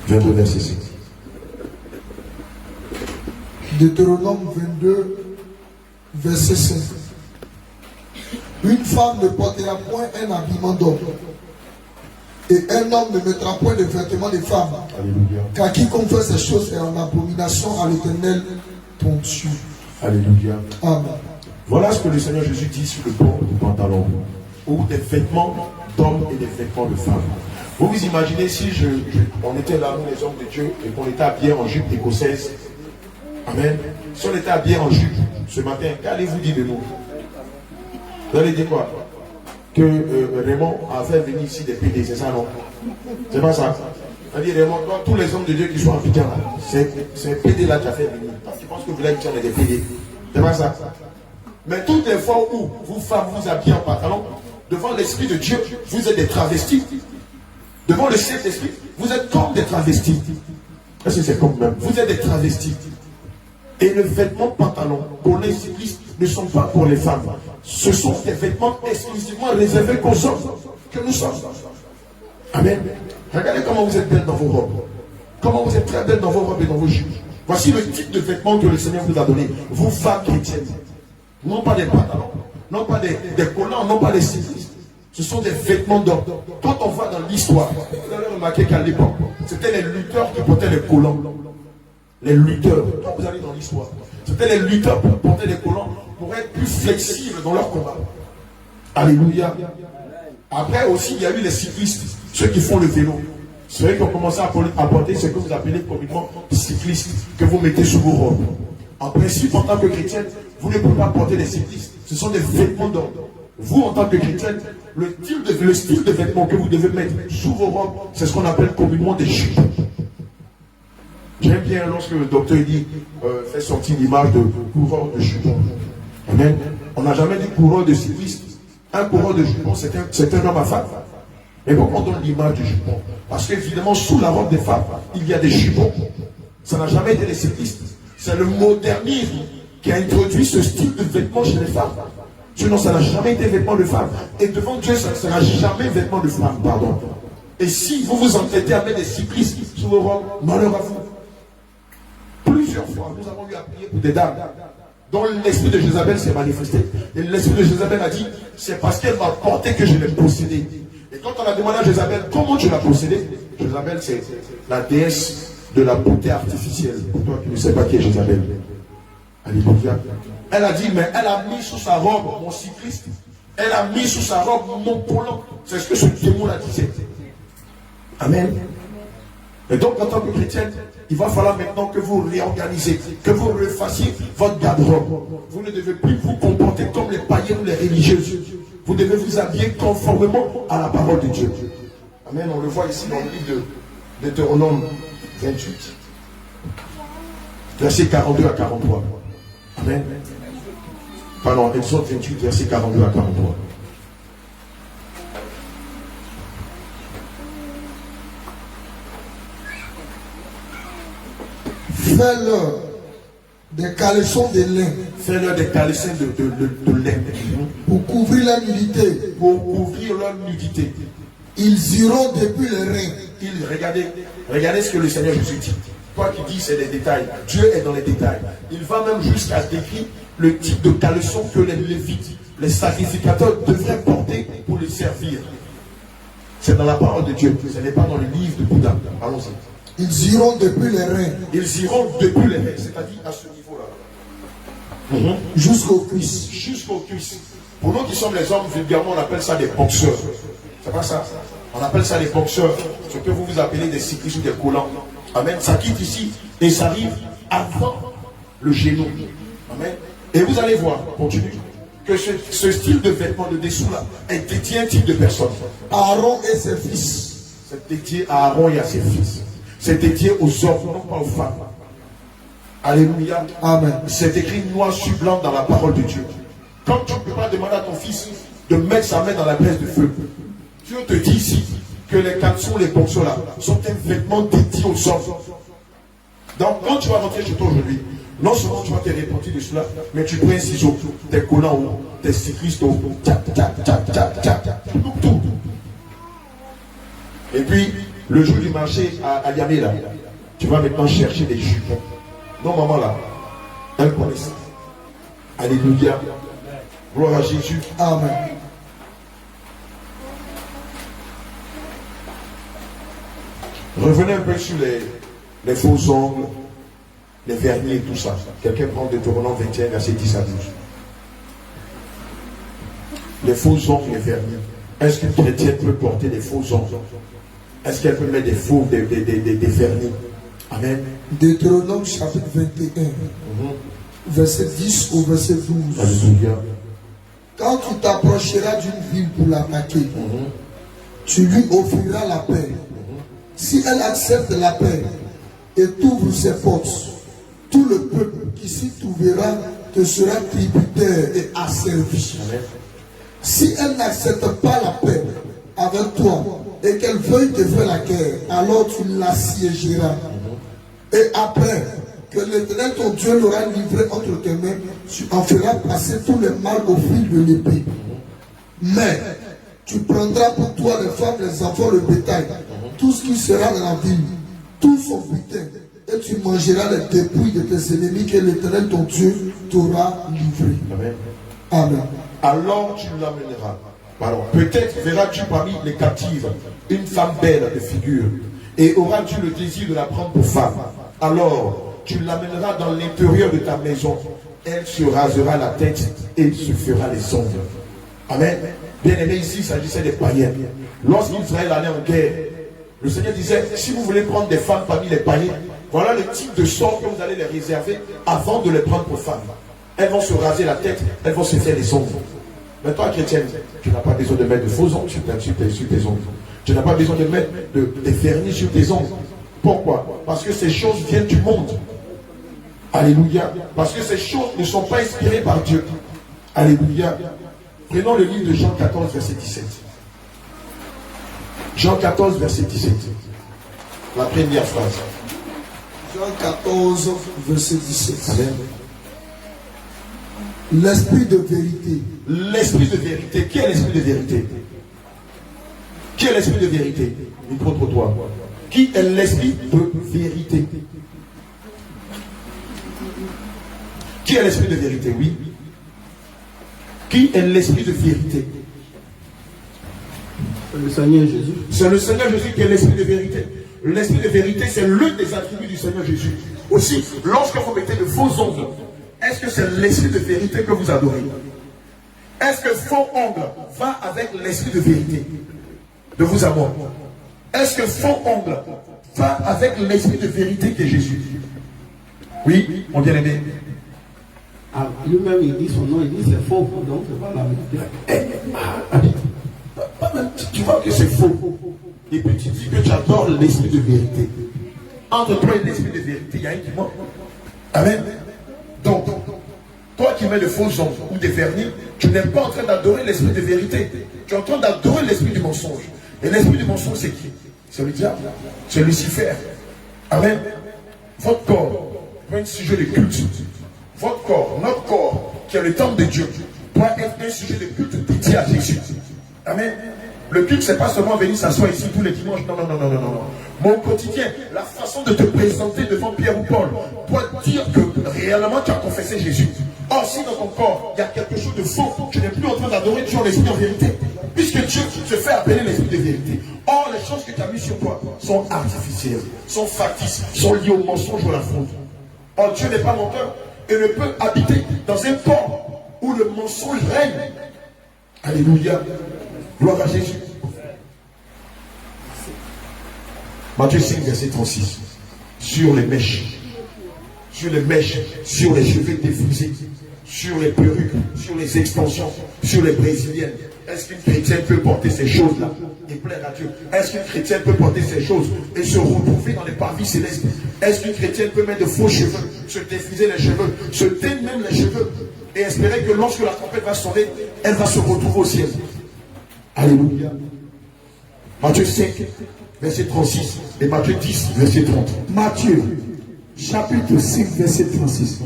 Verset 5. Deutéronome 22, verset 5. Une femme ne portera point un habillement d'homme. Et un homme ne mettra point de vêtements de femme. Alléluia. Car quiconque fait ces choses est en abomination à l'Éternel ton Dieu. Alléluia. Amen. Voilà ce que le Seigneur Jésus dit sur le port du pantalon. Ou des vêtements d'hommes et des vêtements de femmes. Vous vous imaginez si on était là, nous les hommes de Dieu, et qu'on était habillés en jupe écossaise. Amen. Si on était habillés en jupe ce matin, qu'allez-vous dire de nous? Vous allez dire quoi? Que Raymond a fait venir ici des PD, c'est ça, non? C'est pas ça. On dit Raymond, tous les hommes de Dieu qui sont en Abidjan là, c'est un PD là qui a fait venir. Parce qu'il pense que vous l'avez dit, on est des PD. C'est pas ça. Mais toutes les fois où vous femmes vous habillez en pantalon, devant l'Esprit de Dieu, vous êtes des travestis. Devant le Saint-Esprit, vous êtes comme des travestis. Est-ce que c'est comme même? Vous êtes des travestis. Et le vêtement pantalon pour les cyclistes ne sont pas pour les femmes. Ce sont des vêtements exclusivement réservés qu'aux hommes que nous sommes. Amen. Regardez comment vous êtes belles dans vos robes. Comment vous êtes très belles dans vos robes et dans vos jupes. Voici le type de vêtements que le Seigneur vous a donné. Vous, femmes chrétiennes. Non pas des pantalons, non pas des collants, non pas des cyclistes. Ce sont des vêtements d'homme. Quand on voit dans l'histoire, vous allez remarquer qu'à l'époque, c'était les lutteurs qui portaient les collants. Les lutteurs, quand vous allez dans l'histoire, c'était les lutteurs qui portaient les collants pour être plus flexibles dans leur combat. Alléluia. Après aussi, il y a eu les cyclistes, ceux qui font le vélo. Ceux qui ont commencé à porter ce que vous appelez communément cyclistes, que vous mettez sous vos robes. En principe, en tant que chrétien, vous ne pouvez pas porter des cyclistes. Ce sont des vêtements d'homme. Vous, en tant que chrétien, le style de vêtements que vous devez mettre sous vos robes, c'est ce qu'on appelle communément des jupes. J'aime bien lorsque le docteur dit, fait sortir l'image de coureur de jupon. Amen. On n'a jamais dit coureur de cycliste. Un coureur de jupon, c'est un homme à femme. Et pourquoi on donne l'image du jupon? Parce qu'évidemment, sous la robe des femmes, il y a des jupons. Ça n'a jamais été les cyclistes. C'est le modernisme qui a introduit ce style de vêtement chez les femmes. Sinon, ça n'a jamais été vêtement de femme. Et devant Dieu, ça ne sera jamais vêtement de femme, pardon. Et si vous vous entêtez à mettre des cyclistes sous vos robes, malheur à vous. Plusieurs fois, nous avons eu à prier pour des dames dont l'esprit de Jézabel s'est manifesté. Et l'esprit de Jézabel a dit, c'est parce qu'elle m'a porté que je l'ai possédé. Et quand on a demandé à Jézabel, comment tu l'as possédé? Jézabel, c'est la déesse de la beauté artificielle. Pour toi qui ne sais pas qui est Jézabel. Alléluia. Elle a dit, mais elle a mis sous sa robe mon cycliste. Elle a mis sous sa robe mon polant. C'est ce que ce démon-là disait. Amen. Et donc, en tant que chrétienne, il va falloir maintenant que vous réorganisez, que vous refassiez votre garde-robe. Vous ne devez plus vous comporter comme les païens ou les religieuses. Vous devez vous habiller conformément à la parole de Dieu. Amen. On le voit ici dans le livre de Deutéronome 28. Versets 42 à 43. Amen. Pardon, Exode 28, versets 42 à 43. Fais-leur des caleçons de lin. Fais-leur des caleçons de lin. Pour couvrir la nudité. Pour couvrir leur nudité. Ils iront depuis les reins. Regardez ce que le Seigneur Jésus dit. Toi qui dis c'est des détails, Dieu est dans les détails. Il va même jusqu'à décrire le type de caleçon que les Lévites, les sacrificateurs devraient porter pour les servir. C'est dans la parole de Dieu, ce n'est pas dans le livre de Bouddha. Allons-y. Ils iront depuis les reins. Ils iront depuis les reins, c'est-à-dire à ce niveau-là. Jusqu'aux cuisses. Jusqu'aux cuisses. Pour nous qui sommes les hommes, vulgairement, on appelle ça des boxeurs. C'est pas ça. On appelle ça des boxeurs. Ce que vous appelez des cyclistes ou des collants. Amen. Ça quitte ici et ça arrive avant le genou. Amen. Et vous allez voir, continue, que ce style de vêtement de dessous là est dédié à un type de personne. Aaron et ses fils. C'est dédié à Aaron et à ses fils. C'est dédié aux hommes, non pas aux femmes. Alléluia. Amen. C'est écrit noir sur blanc dans la parole de Dieu. Comme tu ne peux pas demander à ton fils de mettre sa main dans la braise de feu, Dieu te dit ici que les caleçons, les boxeurs là, sont un vêtement dédié aux hommes. Donc quand tu vas rentrer chez toi aujourd'hui, non seulement tu vas te repentir de cela, mais tu prends un ciseau, tes collants ou tes cyclistes ou tout. Et puis, le jour du marché à Yamé là, tu vas maintenant chercher des jupons. Non, maman là, elle connaît ça. Alléluia. Gloire à Jésus. Amen. Revenez un peu sur les faux ongles, les vernis et tout ça. Quelqu'un prend Deutéronome 21, verset 10 à 12. Les faux ongles, les vernis. Est-ce qu'une chrétienne peut porter des faux ongles? Est-ce qu'elle peut mettre des vernis? Amen. Deutéronome chapitre 21, verset 10 au verset 12. Alléluia. Quand tu t'approcheras d'une ville pour l'attaquer, tu lui offriras la paix. Si elle accepte la paix et t'ouvre ses portes, tout le peuple qui s'y trouvera te sera tributaire et asservi. Si elle n'accepte pas la paix avec toi et qu'elle veuille te faire la guerre, alors tu l'assiégeras. Et après que l'Éternel ton Dieu l'aura livré entre tes mains, tu en feras passer tous les mal au fil de l'épée. Mais tu prendras pour toi les femmes, les enfants, le bétail, tout ce qui sera dans la ville, tout son butin, et tu mangeras les dépouilles de tes ennemis que l'Éternel ton Dieu t'aura livré. Amen. Amen. Alors tu l'amèneras. Peut-être verras-tu parmi les captives une femme belle de figure, et auras-tu le désir de la prendre pour femme. Alors tu l'amèneras dans l'intérieur de ta maison. Elle se rasera la tête et se fera les ongles. Amen. Bien aimé, ici il s'agissait des païens. Lorsqu'Israël allait en guerre, le Seigneur disait, si vous voulez prendre des femmes parmi les païens, voilà le type de sort que vous allez les réserver avant de les prendre pour femmes. Elles vont se raser la tête, elles vont se faire les ongles. Mais toi, chrétienne, tu n'as pas besoin de mettre de faux ongles sur tes ongles. Tu n'as pas besoin de mettre des vernis sur tes ongles. Pourquoi? Parce que ces choses viennent du monde. Alléluia. Parce que ces choses ne sont pas inspirées par Dieu. Alléluia. Prenons le livre de Jean 14, verset 17. Jean 14, verset 17. La première phrase. Jean 14, verset 17. Amen. L'esprit de vérité. L'esprit de vérité. Qui est l'esprit de vérité? Qui est l'esprit de vérité? Micro pour toi. Qui est l'esprit de vérité? Qui est l'esprit de vérité? Oui. Qui est l'esprit de vérité? Le Seigneur Jésus. C'est le Seigneur Jésus qui est l'esprit de vérité. L'esprit de vérité, c'est l'un des attributs du Seigneur Jésus. Aussi, lorsque vous mettez de faux ongles, est-ce que c'est l'esprit de vérité que vous adorez? Est-ce que faux ongles va avec l'esprit de vérité de vous avoir? Est-ce que faux ongles va avec l'esprit de vérité qui est Jésus? Oui, mon bien-aimé. Ah, lui-même, il dit son nom, il dit c'est faux, donc c'est pas la vérité. Tu vois que c'est faux. Et puis tu dis que tu adores l'esprit de vérité. Entre toi et l'esprit de vérité, il y a un qui ment. Amen. Donc, toi qui mets de faux ongles ou des vernis, tu n'es pas en train d'adorer l'esprit de vérité. Tu es en train d'adorer l'esprit du mensonge. Et l'esprit du mensonge, c'est qui? C'est le diable. C'est Lucifer. Amen. Votre corps doit être un sujet de culte. Votre corps, notre corps, qui est le temple de Dieu, doit être un sujet de culte dédié à Jésus. Amen. Le culte, c'est pas seulement venir s'asseoir ici tous les dimanches. Non, non, non, non, non, non. Mon quotidien, la façon de te présenter devant Pierre ou Paul doit dire que réellement tu as confessé Jésus. Or, si dans ton corps, il y a quelque chose de faux, tu n'es plus en train d'adorer Dieu en l'esprit en vérité. Puisque Dieu se fait appeler l'esprit de vérité. Or, les choses que tu as mises sur toi sont artificielles, sont factices, sont liées au mensonge ou à la fraude. Or, Dieu n'est pas menteur et ne peut habiter dans un corps où le mensonge règne. Alléluia. Gloire à Jésus. Matthieu 5, verset 36. Sur les mèches, sur les cheveux défrisés, sur les perruques, sur les extensions, sur les brésiliennes. Est-ce qu'une chrétienne peut porter ces choses-là et plaire à Dieu? Est-ce qu'une chrétienne peut porter ces choses et se retrouver dans les parvis célestes? Est-ce qu'une chrétienne peut mettre de faux cheveux, se défriser les cheveux, se teindre même les cheveux et espérer que lorsque la trompette va sonner, elle va se retrouver au ciel? Alléluia. Matthieu 5, verset 36 et Matthieu 10, verset 30. Matthieu, chapitre 5, verset 36.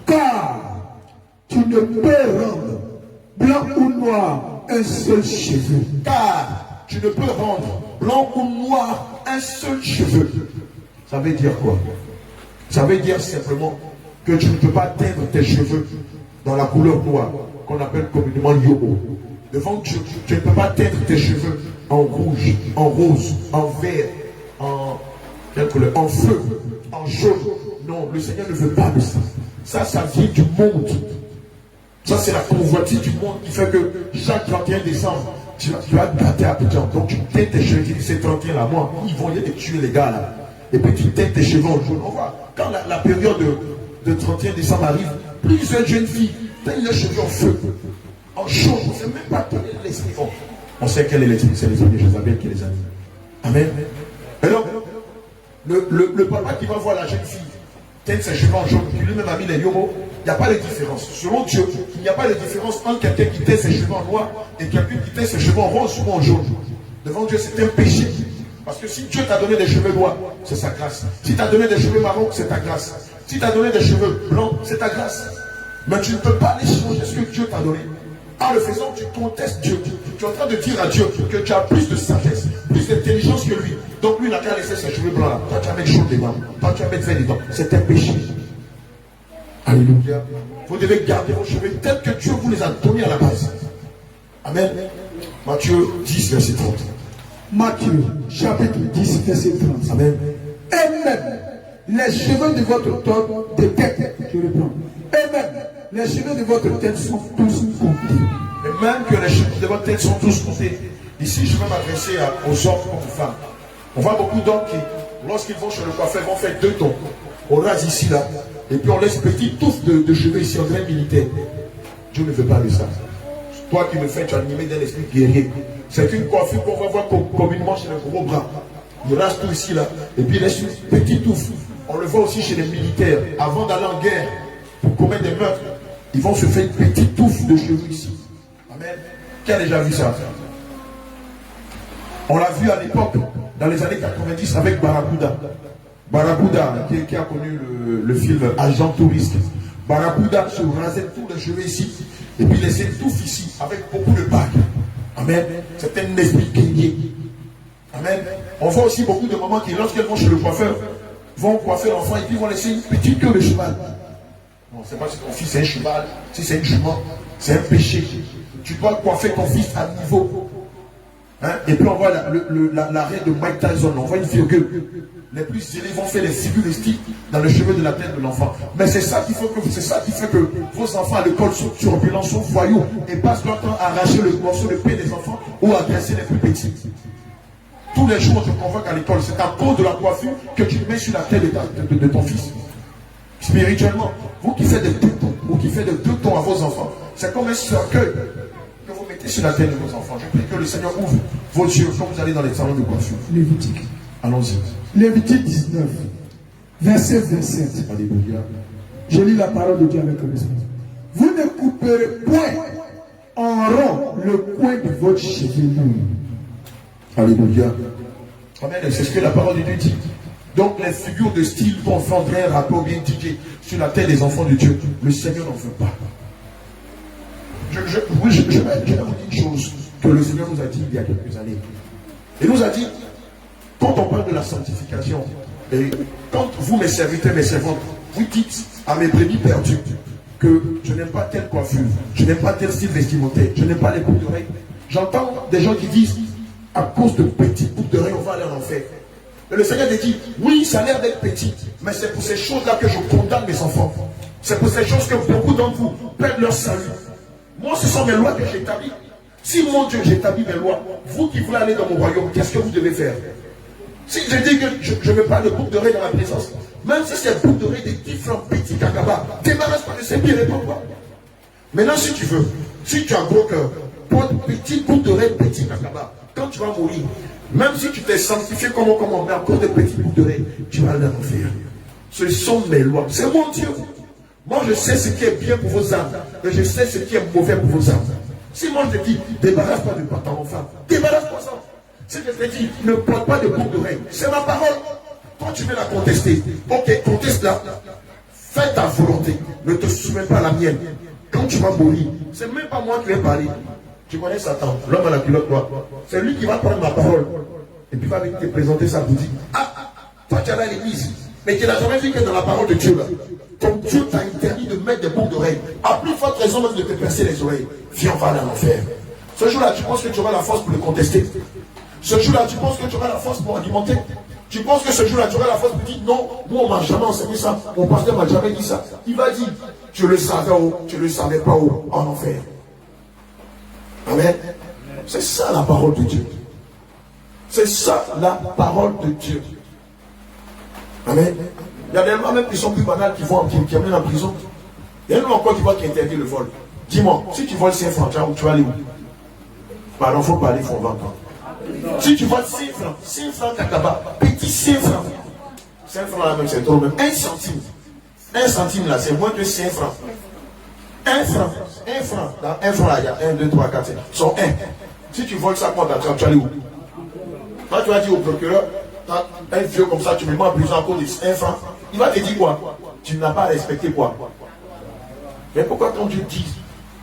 Car tu ne peux rendre blanc ou noir un seul cheveu. Car tu ne peux rendre blanc ou noir un seul cheveu. Ça veut dire quoi? Ça veut dire simplement que tu ne peux pas teindre tes cheveux dans la couleur noire qu'on appelle communément yobo. Devant Dieu, tu ne peux pas teindre tes cheveux en rouge, en rose, en vert, en quelle couleur? En feu, en jaune. Non, le Seigneur ne veut pas de ça. Ça vient du monde. Ça, c'est la convoitise du monde qui fait que chaque 31 décembre, tu vas gâter à Abidjan. Donc, tu teins tes cheveux, tu dis c'est 31 là, moi, ils vont y aller tuer les gars là. Et puis, tu teins tes cheveux en jaune. On voit, quand la période de 31 décembre arrive, plusieurs jeunes filles teignent leurs cheveux en feu. En chaud, on ne sait même pas quel est l'esprit. On sait quel est l'esprit, c'est l'esprit de Jézabel qui les anime. Amen. Et donc, le papa qui va voir la jeune fille teindre ses cheveux en jaune, qui lui-même a mis les yomos, il n'y a pas de différence. Selon Dieu, il n'y a pas de différence entre quelqu'un qui teint ses cheveux en noir et quelqu'un qui teint ses cheveux en rose ou en jaune. Devant Dieu, c'est un péché. Parce que si Dieu t'a donné des cheveux noirs, c'est sa grâce. Si tu as donné des cheveux marrons, c'est ta grâce. Si tu as donné des cheveux blancs, c'est ta grâce. Mais tu ne peux pas aller changer ce que Dieu t'a donné. En le faisant, tu contestes Dieu. Tu es en train de dire à Dieu que tu as plus de sagesse, plus d'intelligence que lui. Donc lui, il n'a qu'à laisser ses cheveux blancs là. Toi, tu vas mettre chaud dedans. Toi, tu vas mettre vert dedans. C'est un péché. Alléluia. Vous devez garder vos cheveux tels que Dieu vous les a donnés à la base. Amen. Matthieu 10, verset 30. Matthieu, chapitre 10, verset 30. Amen. Et même les cheveux de votre tête, je reprends. Et même les cheveux de votre tête sont tous comptés. Et même que les cheveux de votre tête sont tous comptés. Ici, je vais m'adresser aux hommes comme aux femmes. On voit beaucoup d'hommes qui, lorsqu'ils vont chez le coiffeur, vont faire 2 tons. On rase ici, là. Et puis on laisse petit touffe de cheveux ici, on dirait militaire. Dieu ne veut pas de ça. Toi qui me fais, tu es animé d'un esprit guerrier. C'est une coiffure qu'on va voir communément chez les gros bras. Il rase tout ici, là. Et puis il laisse une petite touffe. On le voit aussi chez les militaires. Avant d'aller en guerre, pour commettre des meurtres, ils vont se faire une petite touffe de cheveux ici. Amen. Qui a déjà vu ça? On l'a vu à l'époque, dans les années 90, avec Barracuda. Barracuda, qui a connu le film Agent Touriste. Barracuda se rasait tous les cheveux ici, et puis laissait tout ici, avec beaucoup de bagues. Amen. C'est un esprit guerrier. Amen. On voit aussi beaucoup de mamans qui, lorsqu'elles vont chez le coiffeur, vont coiffer l'enfant et puis vont laisser une petite queue de cheval. On ne sait pas si ton fils est un cheval, si c'est une jument, c'est un péché. Tu dois coiffer ton fils à niveau. Hein? Et puis on voit l'arrêt de Mike Tyson, on voit une virgule. Les plus zélés vont faire les figures de style dans le cheveu de la tête de l'enfant. Mais c'est ça qui fait que vos enfants à l'école sont turbulents, sont voyous et passent leur temps à arracher le morceau de paix des enfants ou à agresser les plus petits. Tous les jours, on te convoque à l'école. C'est à cause de la coiffure que tu mets sur la tête de ton fils. Spirituellement, vous qui faites de deux tons à vos enfants, c'est comme un cercueil que vous mettez sur la tête de vos enfants. Je prie que le Seigneur ouvre vos yeux quand vous allez dans les salons de coiffure. Lévitique. Allons-y. Lévitique 19, verset 27. Alléluia. Je lis la parole de Dieu avec respect. Vous ne couperez point en rond le coin de votre chevelure. Alléluia. Amen. C'est ce que la parole de Dieu dit. Donc les figures de style vont vendre un rapport bien DJ sur la tête des enfants de Dieu. Le Seigneur n'en veut pas. Je vais vous dire une chose que le Seigneur nous a dit il y a quelques années. Il nous a dit, quand on parle de la sanctification, et quand vous, mes serviteurs, mes servantes, vous dites à mes brebis perdues que je n'aime pas telle coiffure, je n'aime pas tel style vestimentaire, je n'aime pas les boucles d'oreilles, j'entends des gens qui disent, à cause de petites boucles d'oreilles, on va aller en enfer. Et le Seigneur dit, oui, ça a l'air d'être petit, mais c'est pour ces choses-là que je condamne mes enfants. C'est pour ces choses que beaucoup d'entre vous perdent leur salut. Moi, ce sont mes lois que j'établis. Si mon Dieu, j'établis mes lois, vous qui voulez aller dans mon royaume, qu'est-ce que vous devez faire? Si je dis que je ne veux pas de boucle d'oreille dans ma présence, même si c'est boucle d'oreille des différents petits cacabas, débarrasse-toi de ces pieds, réponds-toi. Maintenant, si tu veux, si tu as gros cœur, pour une petite boucle d'oreille, petit cacabas, quand tu vas mourir, même si tu t'es sanctifié comment, mais encore des petites boucles d'oreille, tu vas aller en enfer. Ce sont mes lois. C'est mon Dieu. Moi, je sais ce qui est bien pour vos âmes, et je sais ce qui est mauvais pour vos âmes. Si moi je te dis, débarrasse-toi de ton enfant, débarrasse-toi ça. Si je te dis, ne porte pas de boucle d'oreille, c'est ma parole. Quand tu veux la contester, ok, conteste-la. Fais ta volonté, ne te soumets pas à la mienne. Quand tu vas mourir, c'est même pas moi qui vais parler. Tu connais Satan, l'homme à la culotte noire. C'est lui qui va prendre ma parole. Et puis va te présenter ça pour dire, ah, toi tu es à l'église, mais tu n'as jamais vu que dans la parole de Dieu là. Comme Dieu t'a interdit de mettre des boucles d'oreilles, à plus forte raison même de te percer les oreilles. Viens, on va aller en enfer. Ce jour-là, tu penses que tu auras la force pour le contester. Ce jour-là, tu penses que tu auras la force pour argumenter. Tu penses que ce jour-là, tu auras la force pour dire non, moi on m'a jamais enseigné ça, mon pasteur m'a jamais dit ça. Il va dire, tu le savais où, tu ne le savais pas où, en enfer. Amen. C'est ça la parole de Dieu. C'est ça la parole de Dieu. Amen. Il y a des lois même qui sont plus banales qui amènent en prison. Il y a une loi encore qui interdit le vol. Dis-moi, si tu voles 5 francs, tu vas aller où? Bah non, il faut pas aller, il faut vendre. Si tu voles 5 francs cacaba, petit 5 francs. 5 francs là même, c'est trop même. 1 centime. 1 centime là, c'est moins que 5 francs. 1 franc. 1 franc. Dans 1 franc là, il y a 1, 2, 3, 4, 5. Sont 1. Si tu voles ça, tu vas aller où? Quand tu vas dire au procureur, un vieux comme ça, tu me mets en prison à cause de 1 franc. Il va te dire quoi? Tu n'as pas respecté quoi? Mais pourquoi quand Dieu dit,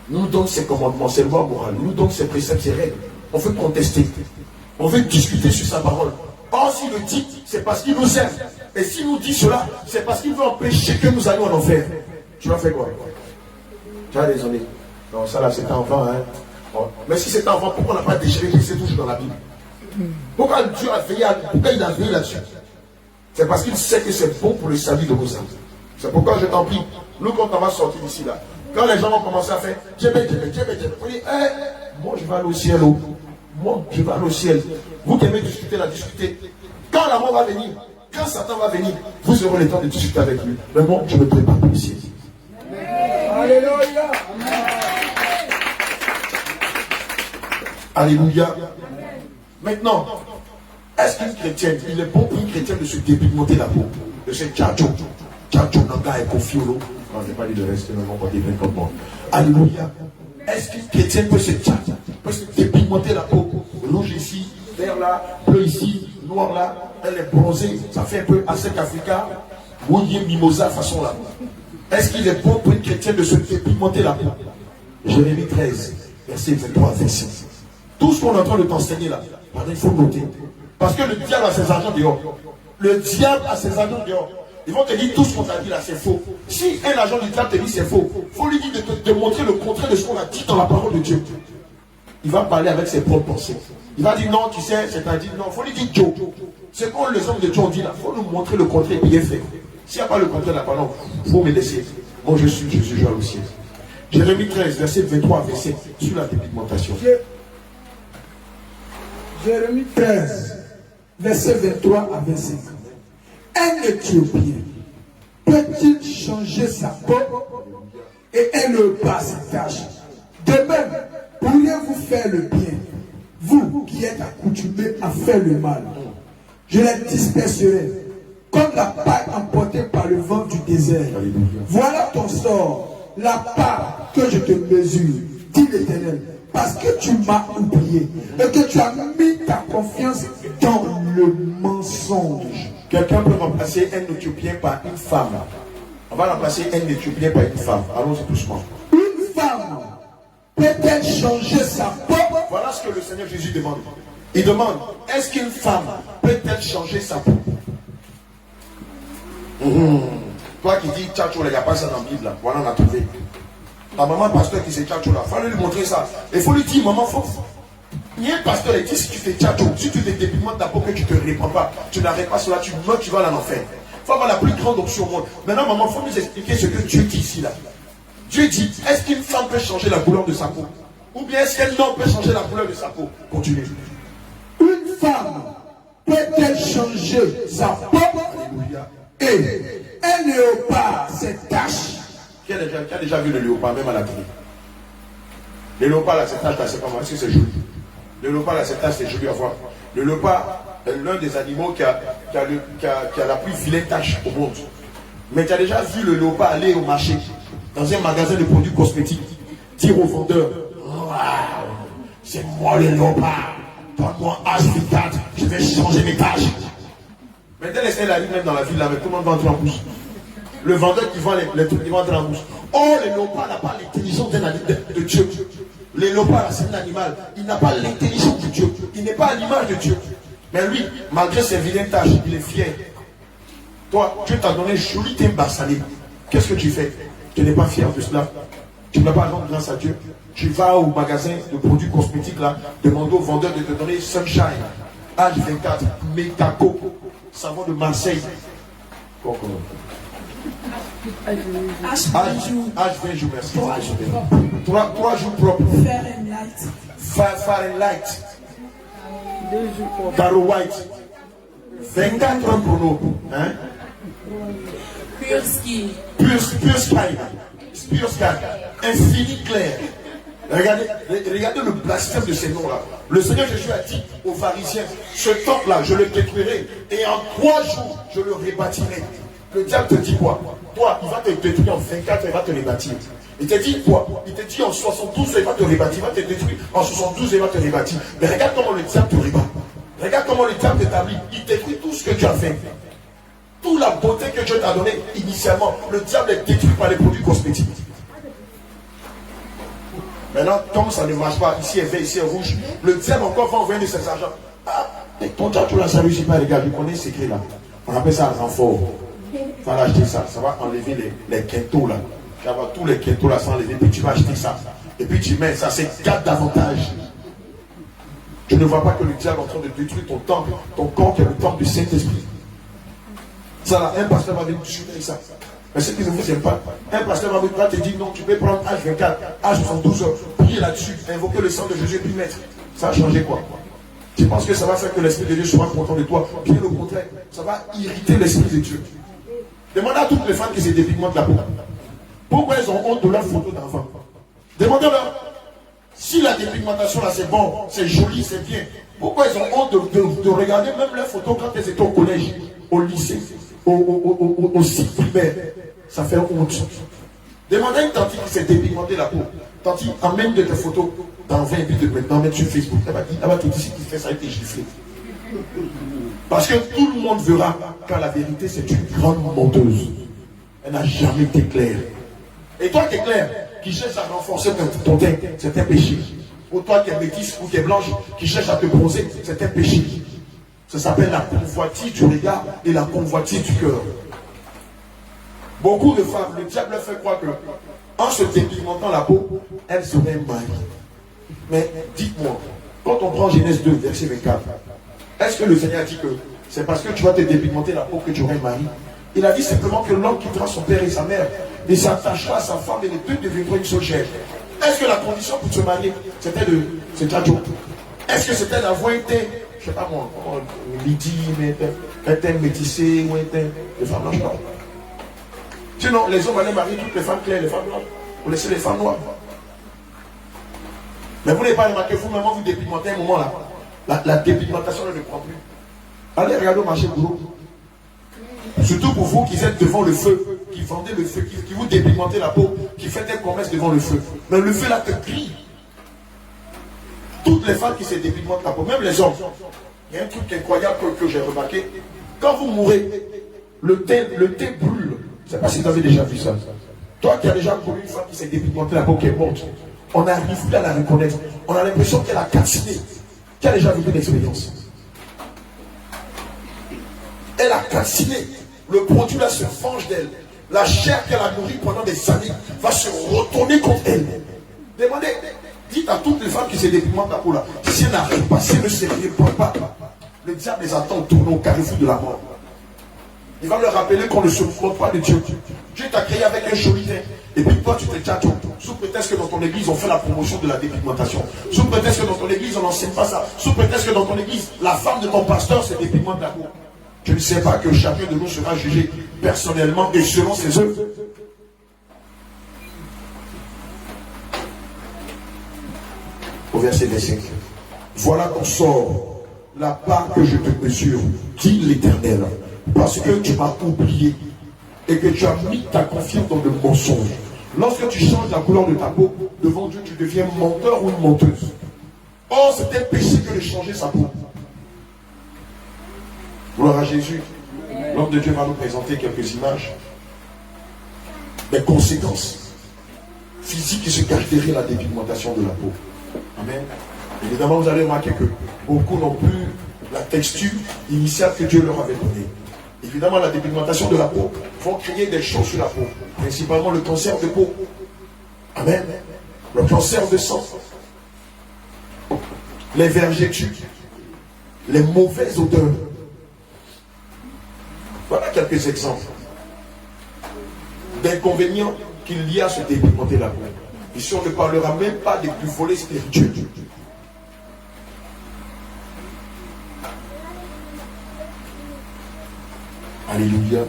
nous donne ses commandements, ses lois morales, nous donne ses préceptes, ses règles, on veut contester, on veut discuter sur sa parole. Or, s'il le dit, c'est parce qu'il nous aime. Et s'il nous dit cela, c'est parce qu'il veut empêcher que nous allions en enfer. Tu vas faire quoi? Tu vas désolé. Non, ça là, c'est enfant, hein. Bon. Mais si c'est enfant, pourquoi on n'a pas déchiré que c'est toujours dans la Bible? Pourquoi Dieu a veillé, pourquoi il a veillé là-dessus? C'est parce qu'il sait que c'est bon pour le salut de vos âmes. C'est pourquoi je t'en prie, nous quand on va sortir d'ici là, quand les gens vont commencer à faire vous dites, moi je vais aller au ciel, moi je vais aller au ciel. Vous qui aimez discuter, discuter. Quand la mort va venir, quand Satan va venir, vous aurez le temps de discuter avec lui. Mais moi, je me prépare pour le ciel. Alléluia. Alléluia. Maintenant, est-ce qu'une chrétienne, il est bon pour une chrétienne de se dépigmenter la peau, de se tchatcho nanga et confiolo? Non, je n'ai pas dit de rester dans mon côté comme moi. Alléluia. Est-ce qu'une chrétienne peut se tchatcher, peut se dépigmenter la peau? Rouge ici, vert là, bleu ici, noir là, elle est bronzée, ça fait un peu Aztec Africa, Mouillé Mimosa façon là. Est-ce qu'il est bon pour une chrétienne de se dépigmenter la peau? Jérémie 13, verset 23 à 26. Tout ce qu'on est en train de t'enseigner là, il faut noter. Parce que le diable a ses agents dehors. Le diable a ses agents dehors. Ils vont te dire tout ce qu'on t'a dit là, c'est faux. Si un agent du diable te dit c'est faux, il faut lui dire de montrer le contraire de ce qu'on a dit dans la parole de Dieu. Il va parler avec ses propres pensées. Il va dire non, tu sais, c'est-à-dire non, il faut lui dire Joe. C'est quand les hommes de Dieu ont dit là, il faut nous montrer le contraire et bien fait. S'il n'y a pas le contraire de la parole, il faut me laisser. Moi je suis Joël au ciel. Jérémie 13, verset 23 à 27, sur la dépigmentation. Jérémie 13, verset 23 à 25. Un Éthiopien peut-il changer sa peau et un léopard sa tache? De même, pourriez-vous faire le bien, vous qui êtes accoutumés à faire le mal? Je les disperserai comme la paille emportée par le vent du désert. Voilà ton sort, la part que je te mesure, dit l'Éternel, parce que tu m'as oublié et que tu as mis ta confiance dans le mensonge. Quelqu'un peut remplacer un Éthiopien par une femme. On va remplacer un Éthiopien par une femme. Allons-y doucement. Une femme peut-elle changer sa peau? Voilà ce que le Seigneur Jésus demande. Il demande, est-ce qu'une femme peut-elle changer sa peau? Toi qui dis tchatcho, il n'y a pas ça dans la Bible là. Voilà, on a trouvé. Ta maman pasteur qui s'est tchatcho là, il faut lui montrer ça. Il faut lui dire, maman, il y a un pasteur qui dit, si tu fais tchatcho, si tu te dépigmentes ta peau que tu ne te répands pas, tu n'arrêtes pas cela, tu meurs, tu vas aller en enfer. Il faut avoir la plus grande option au monde. Maintenant, maman, il faut nous expliquer ce que Dieu dit ici là. Dieu dit, est-ce qu'une femme peut changer la couleur de sa peau? Ou bien est-ce qu'un homme peut changer la couleur de sa peau? Continuez. Une femme peut-elle changer sa peau? Alléluia. Et un léopard ses taches? Qui a déjà vu le léopard, même à la télé? Le léopard, là, cette tache, là, c'est pas mal. Est-ce que c'est joli? Le léopard, là, cette tache, c'est joli à voir. Le léopard est l'un des animaux qui a la plus vilaine tache au monde. Mais tu as déjà vu le léopard aller au marché, dans un magasin de produits cosmétiques, dire au vendeur, waouh, c'est moi le léopard, donne-moi H24, je vais changer mes taches. Maintenant, laissez la vie même dans la ville, là, mais tout le monde va entrer en bouche. Le vendeur qui vend les trucs, il va entrer en bouche. Oh, le léopard n'a pas l'intelligence de Dieu. Le léopard, c'est un animal. Il n'a pas l'intelligence de Dieu. Il n'est pas à l'image de Dieu. Mais lui, malgré ses vilaines tâches, il est fier. Toi, Dieu t'a donné joli timbre salé. Qu'est-ce que tu fais? Tu n'es pas fier de cela. Tu n'as pas rendre grâce à Dieu. Tu vas au magasin de produits cosmétiques là, demander au vendeur de te donner Sunshine, H24, Metaco, savon de Marseille. H20 jours, merci. 3 jours propres. Fahrenheit. 2 jours propres. Caro White. 24 heures chrono. Hein? Pure skin. Pure sky. Pure sky. Infini clair. Regardez le blasphème de ces noms-là. Le Seigneur Jésus a dit aux pharisiens, ce temple-là, je le détruirai et en 3 jours, je le rebâtirai. Le diable te dit quoi? Toi, il va te détruire en 24 heures, il va te rebâtir. Il te dit quoi? Il te dit en 72 heures, il va te rebâtir. Il va te détruire en 72 heures, il va te rebâtir. Mais regarde comment le diable te rebat. Regarde comment le diable t'établit. Il détruit tout ce que tu as fait. Toute la beauté que Dieu t'a donnée initialement, le diable est détruit par les produits cosmétiques. Maintenant, comme ça ne marche pas, ici est vert, ici est rouge, le diable encore va envoyer de ses agents. Ah, mais ton tchatcho là, ça ne réussit pas, les gars, je connais ce secret là. On appelle ça un renfort. Tu vas acheter ça, ça va enlever les quintaux là. Tu vas avoir tous les quintaux là, s'enlever, puis tu vas acheter ça. Et puis tu mets ça, c'est 4 davantage. Tu ne vois pas que le diable est en train de détruire ton temple, ton corps qui est le temple du Saint-Esprit. Ça là, un pasteur va venir tuer avec ça. Mais ce qui ne vous aime pas, un pasteur va te dire non, tu peux prendre H24, H72 heures, prier là-dessus, invoquer le sang de Jésus et puis mettre. Ça a changé quoi? Tu penses que ça va faire que l'Esprit de Dieu soit content de toi? Bien au contraire, ça va irriter l'Esprit de Dieu. Demandez à toutes les femmes qui se dépigmentent la peau. Pourquoi elles ont honte de leur photo d'enfant? Demandez-leur. Si la dépigmentation là c'est bon, c'est joli, c'est bien. Pourquoi elles ont honte de regarder même leurs photos quand elles étaient au collège, au lycée, au cycle primaire? Ça fait honte. Demandez à une tante qui s'est dépigmentée la peau. Tante, emmène de tes photos dans 20 minutes maintenant, mettre sur Facebook. Elle va te dire si tu fais ça avec tes giflés. Parce que tout le monde verra qu'en la vérité c'est une grande menteuse. Elle n'a jamais été claire. Et toi qui es clair, qui cherche à renforcer ton teint, c'est un péché. Ou toi qui es métisse ou qui es blanche, qui cherche à te bronzer, c'est un péché. Ça s'appelle la convoitise du regard et la convoitise du cœur. Beaucoup de femmes, le diable leur fait croire que, en se dépigmentant la peau, elles seraient mariées. Mais dites-moi, quand on prend Genèse 2, verset 24, est-ce que le Seigneur dit que c'est parce que tu vas te dépigmenter la peau que tu auras un mari? Il a dit simplement que l'homme quittera son père et sa mère et s'attachera à sa femme et les deux deviendront une seule chair. Est-ce que la condition pour se marier, c'était est-ce que c'était d'avoir été, je ne sais pas moi, Lydie, un teint métissé ou un teint de femme blanche? Non. Sinon, les hommes allaient marier toutes les femmes claires, les femmes blanches, pour laisser les femmes noires. Mais vous n'avez pas remarqué, vous-même, vous dépigmentez un moment là. La dépigmentation ne prend plus. Allez regarder au marché boulot. Surtout pour vous qui êtes devant le feu, qui vendez le feu, qui vous dépigmentez la peau, qui faites des promesses devant le feu. Mais le feu là te crie. Toutes les femmes qui se dépigmentent la peau, même les hommes. Il y a un truc incroyable que j'ai remarqué. Quand vous mourrez, le thé brûle. Je ne sais pas si tu avais déjà vu ça. Toi qui as déjà connu une femme qui s'est dépigmentée la peau, qui est morte, on n'arrive plus à la reconnaître. On a l'impression qu'elle a calciné. Qui a déjà vécu l'expérience? Elle a calciné. Le produit là se venge d'elle. La chair qu'elle a nourrie pendant des années va se retourner contre elle. Demandez, dites à toutes les femmes qui se dépigmentent la peau là, si elles n'arrivent pas, si elles ne se répondent pas, le diable les attend tourner au carrefour de la mort. Il va leur rappeler qu'on ne se moque pas de Dieu. Dieu t'a créé avec un joli teint. Et puis toi tu te tchatches. Sous prétexte que dans ton église on fait la promotion de la dépigmentation. Sous prétexte que dans ton église on n'enseigne pas ça. Sous prétexte que dans ton église la femme de ton pasteur se dépigmente la peau. Je ne sais pas que chacun de nous sera jugé personnellement et selon ses œuvres. Au verset 25. Voilà qu'on sort la part que je te mesure, dit l'Éternel, parce que tu m'as oublié et que tu as mis ta confiance dans le mensonge. Lorsque tu changes la couleur de ta peau, devant Dieu, tu deviens menteur ou une menteuse. Or, c'est un péché que de changer sa peau. Gloire à Jésus. L'homme de Dieu va nous présenter quelques images des conséquences physiques qui se cachent derrière la dépigmentation de la peau. Amen. Évidemment, vous allez remarquer que beaucoup n'ont plus la texture initiale que Dieu leur avait donnée. Évidemment, la dépigmentation de la peau va créer des choses sur la peau, principalement le cancer de peau. Amen. Le cancer de sang, les vergetures, les mauvaises odeurs. Voilà quelques exemples d'inconvénients qu'il y a à se dépigmenter la peau. Ici, on ne parlera même pas des plus volets spirituels. Alléluia.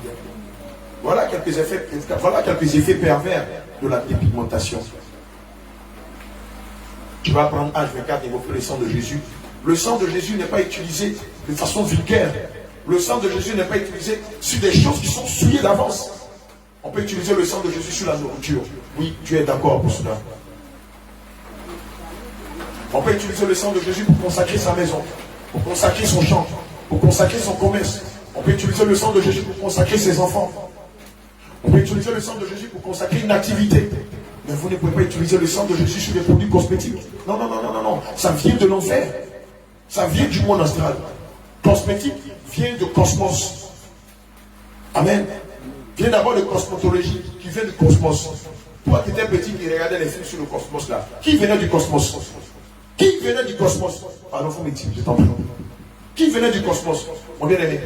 Voilà quelques effets pervers de la dépigmentation. Tu vas prendre H24 et évoquer le sang de Jésus. Le sang de Jésus n'est pas utilisé de façon vulgaire. Le sang de Jésus n'est pas utilisé sur des choses qui sont souillées d'avance. On peut utiliser le sang de Jésus sur la nourriture. Oui, Dieu est d'accord pour cela. On peut utiliser le sang de Jésus pour consacrer sa maison, pour consacrer son champ, pour consacrer son commerce. On peut utiliser le sang de Jésus pour consacrer ses enfants. On peut utiliser le sang de Jésus pour consacrer une activité. Mais vous ne pouvez pas utiliser le sang de Jésus sur des produits cosmétiques. Non, non, non, non, non, non. Ça vient de l'enfer. Ça vient du monde astral. Cosmétique vient de cosmos. Amen. Vient d'abord de cosmotologie, qui vient du cosmos. Toi qui étais petit, qui regardais les films sur le cosmos là. Qui venait du cosmos? Qui venait du cosmos? Pardon, faut me dire, je t'en prie. Qui venait du cosmos? Mon bien-aimé.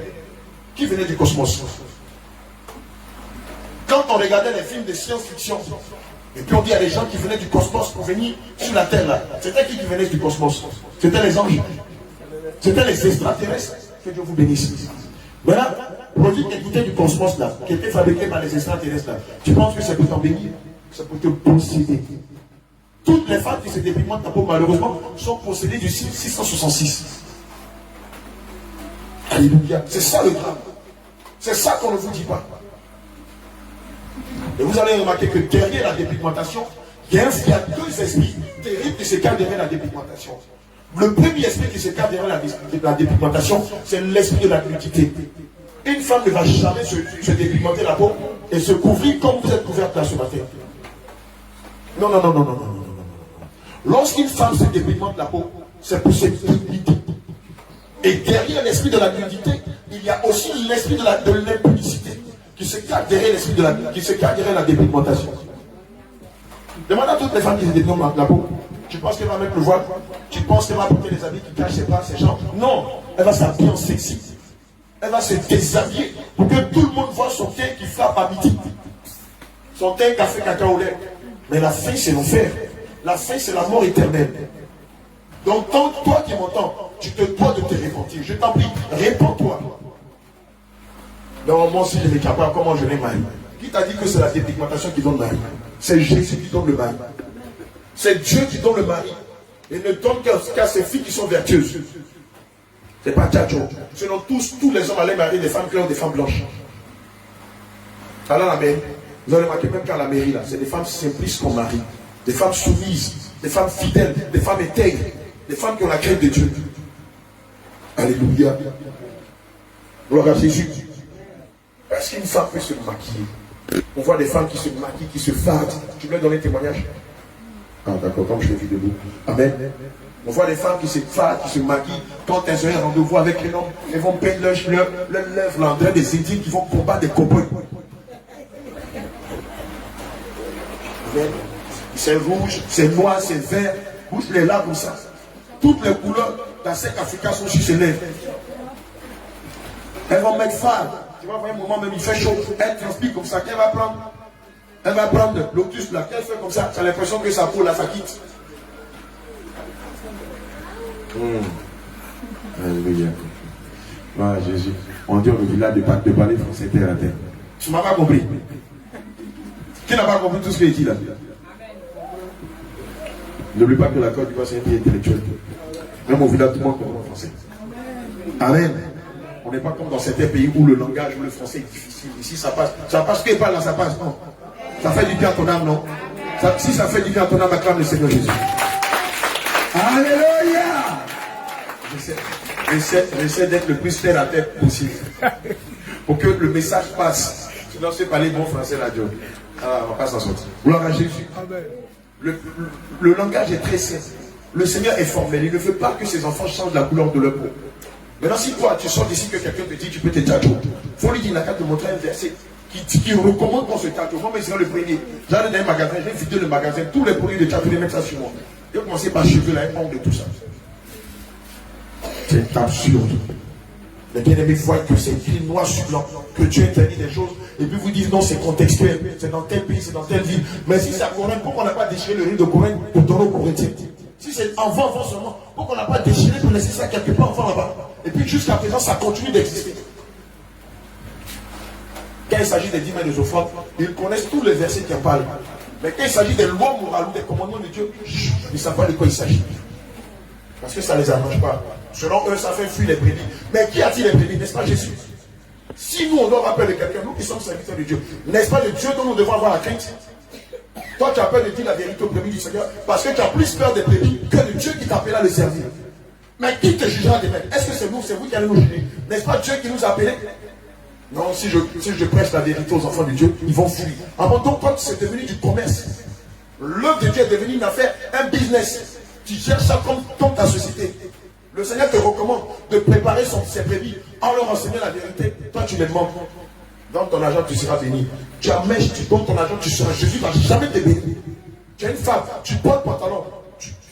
Qui venait du cosmos? Quand on regardait les films de science-fiction, et puis on dit à des gens qui venaient du cosmos pour venir sur la Terre là, c'était qui venait du cosmos? C'était les anges. C'était les extraterrestres. Que Dieu vous bénisse. Voilà, produit qui écoutait du cosmos là, qui était fabriqué par les extraterrestres là. Tu penses que c'est pour t'en bénir? C'est pour te posséder. Toutes les femmes qui se dépigmentent la peau, malheureusement, sont possédées du 666. Alléluia. C'est ça le drame. C'est ça qu'on ne vous dit pas. Et vous allez remarquer que derrière la dépigmentation, il y a deux esprits terribles qui se cachent derrière la dépigmentation. Le premier esprit qui se cache derrière la dépigmentation, c'est l'esprit de la nudité. Une femme ne va jamais se dépigmenter la peau et se couvrir comme vous êtes couverte là ce matin. Non, non, non, non, non, non, non, non, non. Lorsqu'une femme se dépigmente la peau, c'est pour cette nudité. Et derrière l'esprit de la nudité, il y a aussi l'esprit de l'impudicité qui se cache derrière l'esprit de la dépigmentation. Demande à toutes les femmes qui se dépigmentent la peau. Tu penses qu'elle va mettre le voile? Tu penses qu'elle va porter des habits qui cachent ses bras, ses jambes? Non, elle va s'habiller en sexy. Elle va se déshabiller pour que tout le monde voit son teint qui frappe à midi. Son teint café cacao au lait. Mais la fin, c'est l'enfer. La fin, c'est la mort éternelle. Donc, toi qui m'entends, tu te dois de te repentir. Je t'en prie, réponds-toi. Non, moi aussi, je n'ai capable. Comment je l'ai marié? Qui t'a dit que c'est la dépigmentation qui donne le mari? C'est Jésus qui donne le mari. C'est Dieu qui donne le mari. Et ne donne qu'à ses filles qui sont vertueuses. C'est pas Tchacho. Sinon, tous les hommes allaient marier des femmes claires ou des femmes blanches. Alors, la mairie, vous allez remarquer même qu'à la mairie, là, c'est des femmes simplistes qu'on marie. Des femmes soumises, des femmes fidèles, des femmes intègres, des femmes qui ont la crainte de Dieu. Alléluia. Gloire à Jésus. Est-ce qu'une femme peut se maquiller? On voit des femmes qui se maquillent, qui se fardent. Tu veux leur donner témoignage? Ah d'accord, comme je l'ai vu debout. Amen. On voit des femmes qui se fardent, qui se maquillent. Quand elles ont un rendez-vous avec un homme, elles vont peindre leurs lèvres là, en train des Indiens qui vont combattre des cowboys. C'est rouge, c'est noir, c'est vert. Bouge les là comme ça. Toutes les couleurs d'Afrique africaine sont sur ses lèvres. Elles vont mettre fard. Tu vois, à un moment même il fait chaud. Elle transpire comme ça. Qu'elle va prendre? Elle va prendre l'octus là. Qu'elle fait comme ça. Tu as l'impression que sa peau là, ça quitte. Alléluia. Ah, Jésus. On dit au village de parler français terre à terre. Tu m'as pas compris? Qui n'a pas compris tout ce que j'ai dit là? N'oublie pas que la Côte d'Ivoire c'est un pays intellectuel. Même au village, tout le monde comprend le français. Amen. On n'est pas comme dans certains pays où le langage ou le français est difficile. Ici ça passe. Ça passe que pas là, ça passe. Non. Ça fait du bien à ton âme, non? Si ça fait du bien à ton âme, acclame le Seigneur Jésus. Alléluia. J'essaie d'être le plus terre à terre possible. Pour que le message passe. Sinon, c'est parler bon français là, Dieu. Ah, on va pas s'en sortir. Gloire à Jésus. Le langage est très simple. Le Seigneur est formel. Il ne veut pas que ses enfants changent la couleur de leur peau. Maintenant, si toi, tu sors d'ici que quelqu'un te dit tu peux te tchatcho, il faut lui dire, il n'a qu'à te montrer un verset qui recommande qu'on se tchatcho. Moi, mais c'est le premier. J'allais dans un magasin, j'ai vidé le magasin, tous les produits de tchatcho, ils mettent ça sur moi. J'ai commencé par cheveux là, et honte de tout ça. C'est absurde. Les bien-aimés voient que c'est écrit noir sur blanc, que Dieu interdit des choses, et puis vous dites non, c'est contextuel, c'est dans tel pays, c'est dans telle ville. Mais si c'est à Corinthe, pourquoi on n'a pas déchiré le riz de Corinthe pour donner aux Corinthiens? Si c'est avant seulement, pourquoi on n'a pas déchiré pour laisser ça quelque part avant là-bas? Et puis jusqu'à présent, ça continue d'exister. Quand il s'agit des 10 mains des offrandes, ils connaissent tous les versets qui en parlent. Mais quand il s'agit des lois morales ou des commandements de Dieu, ils ne savent pas de quoi il s'agit. Parce que ça ne les arrange pas. Selon eux, ça fait fuir les brebis. Mais qui a-t-il les brebis? N'est-ce pas Jésus? Si nous, on doit rappeler quelqu'un, nous qui sommes serviteurs de Dieu, n'est-ce pas le Dieu dont nous devons avoir la crainte? Toi, tu as peur de dire la vérité aux brebis du Seigneur parce que tu as plus peur des brebis que de Dieu qui t'appelle à le servir. Mais qui te jugera demain? Est-ce que c'est vous qui allez nous juger? N'est-ce pas Dieu qui nous a appelés? Non, si je prêche la vérité aux enfants de Dieu, ils vont fuir. En même temps, quand c'est devenu du commerce, l'œuvre de Dieu est devenue une affaire, un business. Tu cherches ça comme ta société. Le Seigneur te recommande de préparer ses brebis en leur enseignant la vérité. Toi, tu les demandes. Dans ton argent, tu seras béni. Tu as mèche, tu donnes ton argent, tu seras. Jésus ne va jamais te bénir. Tu as une femme, tu portes pantalon.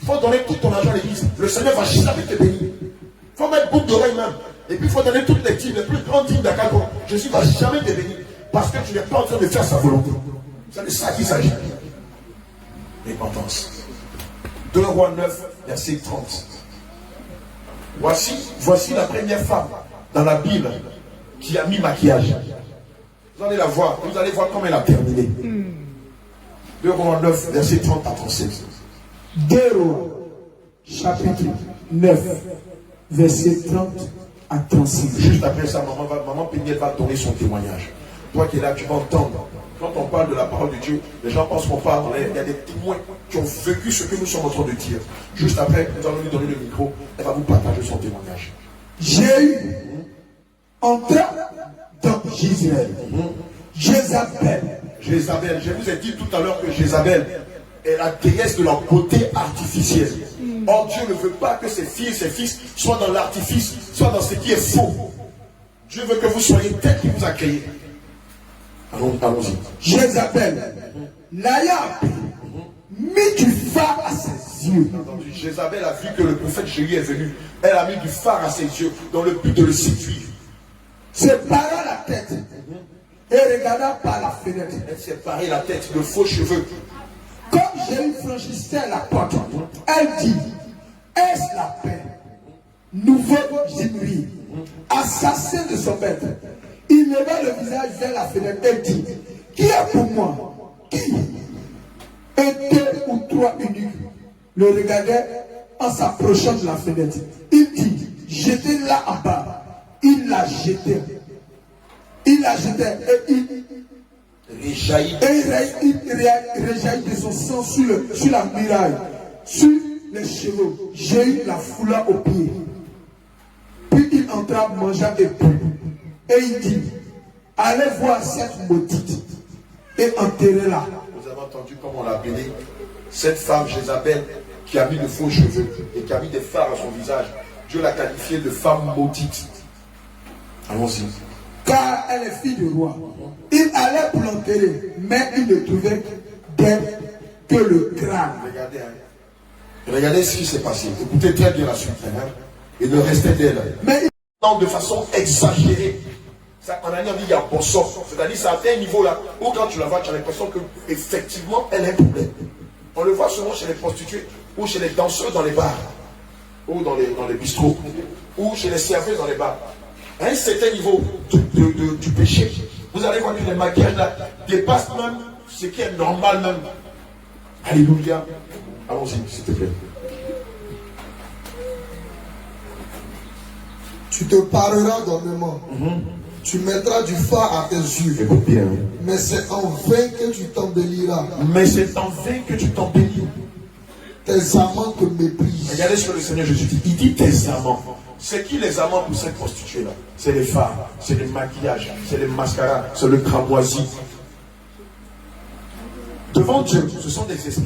Il faut donner tout ton argent à l'église. Le Seigneur ne va jamais te bénir. Il faut mettre boucle d'oreille même. Et puis il faut donner toutes les dîmes, les plus grandes dîmes d'Akadon. Jésus ne va jamais te bénir. Parce que tu n'es pas en train de faire sa volonté. C'est de ça qu'il s'agit. Repentance. 2 Rois 9, verset 30. Voici la première femme dans la Bible qui a mis maquillage. Vous allez la voir, vous allez voir comment elle a terminé. 2 Rois 9, verset 30 à 37. 2 Rois, chapitre 9, verset 30 à 36. Juste après ça, maman Péniel va donner son témoignage. Toi qui es là, tu vas entendre. Quand on parle de la parole de Dieu, les gens pensent qu'on parle. Il y a des témoins qui ont vécu ce que nous sommes en train de dire. Juste après, nous allons lui donner le micro. Elle va vous partager son témoignage. Jéhu entra dans Israël. Jézabel. Jézabel, je vous ai dit tout à l'heure que Jézabel est la déesse de la beauté artificielle. Or, Dieu ne veut pas que ses filles et ses fils soient dans l'artifice, soient dans ce qui est faux. Dieu veut que vous soyez tel qu'il vous a créé. Allons-y. Jézabel, l'ayah mis du phare à ses yeux. Jézabel a vu que le prophète Jéhu est venu. Elle a mis du phare à ses yeux dans le but de le séduire. Sépara la tête et regarda par la fenêtre. Elle séparait la tête de faux cheveux. Comme Jéhu franchissait la porte, elle dit, est-ce la paix? Nouveau Zimri, assassin de son maître. Il leva le visage vers la fenêtre et dit, qui est pour moi? Qui? Et deux ou trois eunuques le regardaient en s'approchant de la fenêtre. Il dit, jetez-la en bas. Il la jetait. Il la jetait et il réjaillit de son sang sur la muraille, sur les chevaux. Jéhu la foula aux pieds. Puis il entra, mangea et but. Et il dit, allez voir cette maudite et enterrez-la. Vous avez entendu comment on l'a appelée? Cette femme Jézabel qui a mis de faux cheveux et qui a mis des phares à son visage. Dieu l'a qualifiée de femme maudite. Allons-y. Car elle est fille de roi. Il allait pour l'enterrer, mais il ne trouvait d'elle que le crâne. Regardez ce qui s'est passé. Écoutez très bien la suite. Il ne restait d'elle. Mais de façon exagérée. Ça, en année, on dit il y a bon sort. C'est-à-dire ça atteint un niveau là où quand tu la vois, tu as l'impression qu'effectivement, elle a un problème. On le voit souvent chez les prostituées ou chez les danseurs dans les bars ou dans les bistrots ou chez les serveuses dans les bars. À un certain niveau du péché, vous allez voir que les maquillages là dépassent même ce qui est normal même. Alléluia. Allons-y, s'il te plaît. Tu te pareras dormement. Tu mettras du phare à tes yeux. Écoute bien. Mais c'est en vain que tu t'embelliras. Mais c'est en vain que tu t'embellis. Tes amants te méprisent. Regardez ce que le Seigneur Jésus dit. Il dit tes amants. C'est qui les amants pour cette prostituée là? C'est les phares, c'est les maquillages, c'est les mascaras, c'est le cramoisi. Devant Dieu, ce sont des esprits.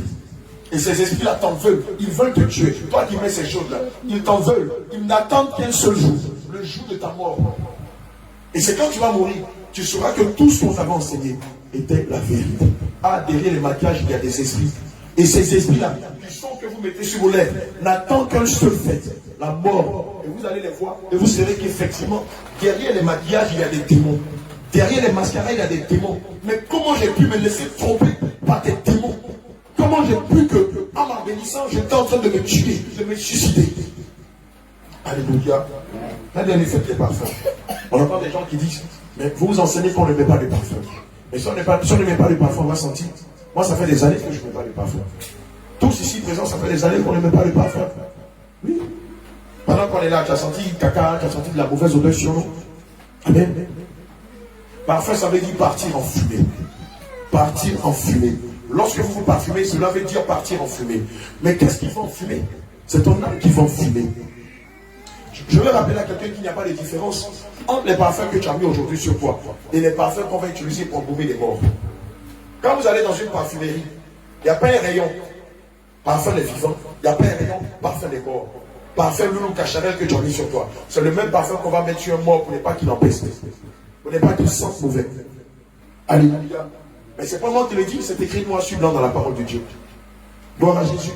Et ces esprits-là t'en veulent. Ils veulent te tuer. Toi qui mets ces choses-là, ils t'en veulent. Ils n'attendent qu'un seul jour, le jour de ta mort. Et c'est quand tu vas mourir, tu sauras que tout ce qu'on t'avait enseigné était la vérité. Ah, derrière les maquillages, il y a des esprits. Et ces esprits-là, du son que vous mettez sur vos lèvres, n'attendent qu'un seul fait, la mort. Et vous allez les voir, et vous saurez qu'effectivement, derrière les maquillages, il y a des démons. Derrière les mascaras, il y a des démons. Mais comment j'ai pu me laisser tromper par des démons? Comment j'ai pu que, en m'embellissant, j'étais en train de me tuer, de me suicider? Alléluia. La dernière fête des parfums. On entend des gens qui disent, mais vous vous enseignez qu'on ne met pas de parfum. Mais si on ne met pas de parfum, on va sentir. Moi, ça fait des années que je ne mets pas de parfum. Tous ici présents, ça fait des années qu'on ne met pas de parfum. Oui. Pendant qu'on est là, tu as senti caca, tu as senti de la mauvaise odeur sur nous. Amen. Parfum, ça veut dire partir en fumée. Partir en fumée. Lorsque vous vous parfumez, cela veut dire partir en fumée. Mais qu'est-ce qu'ils vont fumer? C'est ton âme qui va fumer. Je veux rappeler à quelqu'un qu'il n'y a pas de différence entre les parfums que tu as mis aujourd'hui sur toi et les parfums qu'on va utiliser pour embaumer les morts. Quand vous allez dans une parfumerie, il n'y a pas un rayon parfum des vivants, il n'y a pas un rayon parfum des morts. Parfum loulou cacharel que tu as mis sur toi. C'est le même parfum qu'on va mettre sur un mort pour ne pas qu'il en peste. Pour ne pas qu'il sente mauvais. Alléluia. Mais c'est pas moi qui le dis, c'est écrit noir sur blanc dans la parole de Dieu. Gloire à Jésus.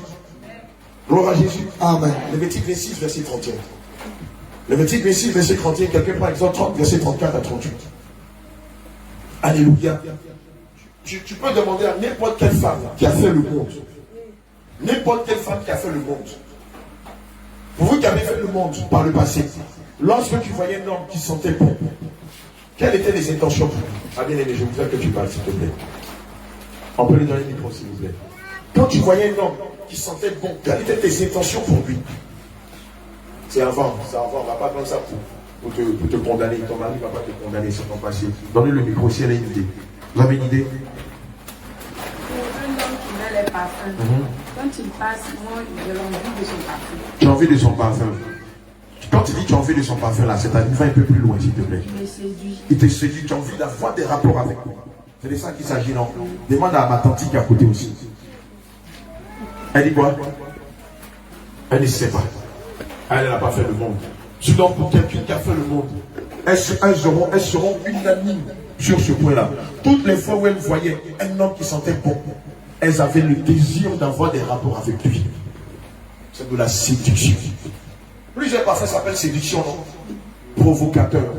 Gloire à Jésus. Amen. Lévitique 26, verset 31. Lévitique 26, verset 31, quelqu'un par exemple 30, verset 34 à 38. Alléluia. Tu peux demander à n'importe quelle femme qui a fait le monde. N'importe quelle femme qui a fait le monde. Vous qui avez fait le monde par le passé, lorsque tu voyais un homme qui sentait bon, quelles étaient les intentions pour lui? Ah bien aimé, je voudrais que tu parles s'il te plaît. On peut lui donner le micro s'il vous plaît. Quand tu voyais un homme qui sentait bon, quelles étaient tes intentions pour lui? C'est avant, on ne va pas prendre ça pour te condamner. Ton mari ne va pas te condamner, c'est ton passé. Donnez le micro si elle a une idée. Vous avez une idée? Pour un homme qui met les parfums, quand il passe, moi, j'ai envie de son parfum. Tu as envie de son parfum. Quand tu dis tu as envie de son parfum là, c'est-à-dire va un peu plus loin s'il te plaît. Il me séduit. Il te séduit, tu as envie d'avoir des rapports avec lui. C'est de ça qu'il s'agit, non? Demande à ma tante qui est à côté aussi. Elle dit quoi? Elle ne sait pas. Elle n'a pas fait le monde. Sinon, pour quelqu'un qui a fait le monde, elles seront unanimes sur ce point-là. Toutes les fois où elles voyaient un homme qui sentait bon, elles avaient le désir d'avoir des rapports avec lui. C'est de la séduction. Plusieurs parfums s'appellent séduction, non? Provocateur,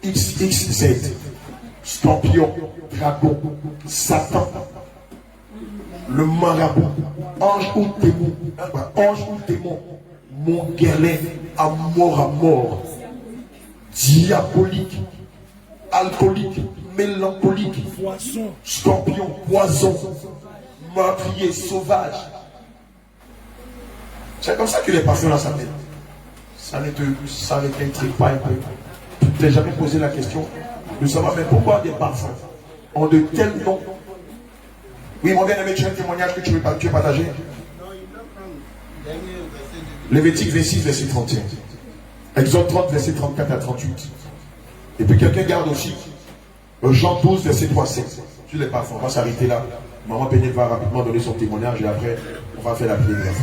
XXZ, Scorpion, Dragon, Satan, le marabout, ange ou démon, mon guerrier, amour à mort, diabolique, alcoolique, mélancolique, scorpion, poison, meurtrier, sauvage. C'est comme ça que les parfums là s'appellent. Ça ne t'intrigue pas un peu. Tu ne t'es jamais posé la question de savoir mais pourquoi des parfums ont de tels noms. Oui, mon bien-aimé, tu as un témoignage que tu veux partager? Lévitique 26, verset 31. Exode 30, verset 34 à 38. Et puis quelqu'un garde aussi Jean 12, verset 3 à 7. Sur les parfums, on va s'arrêter là. Maman Pénètre va rapidement donner son témoignage et après, on va faire la prière.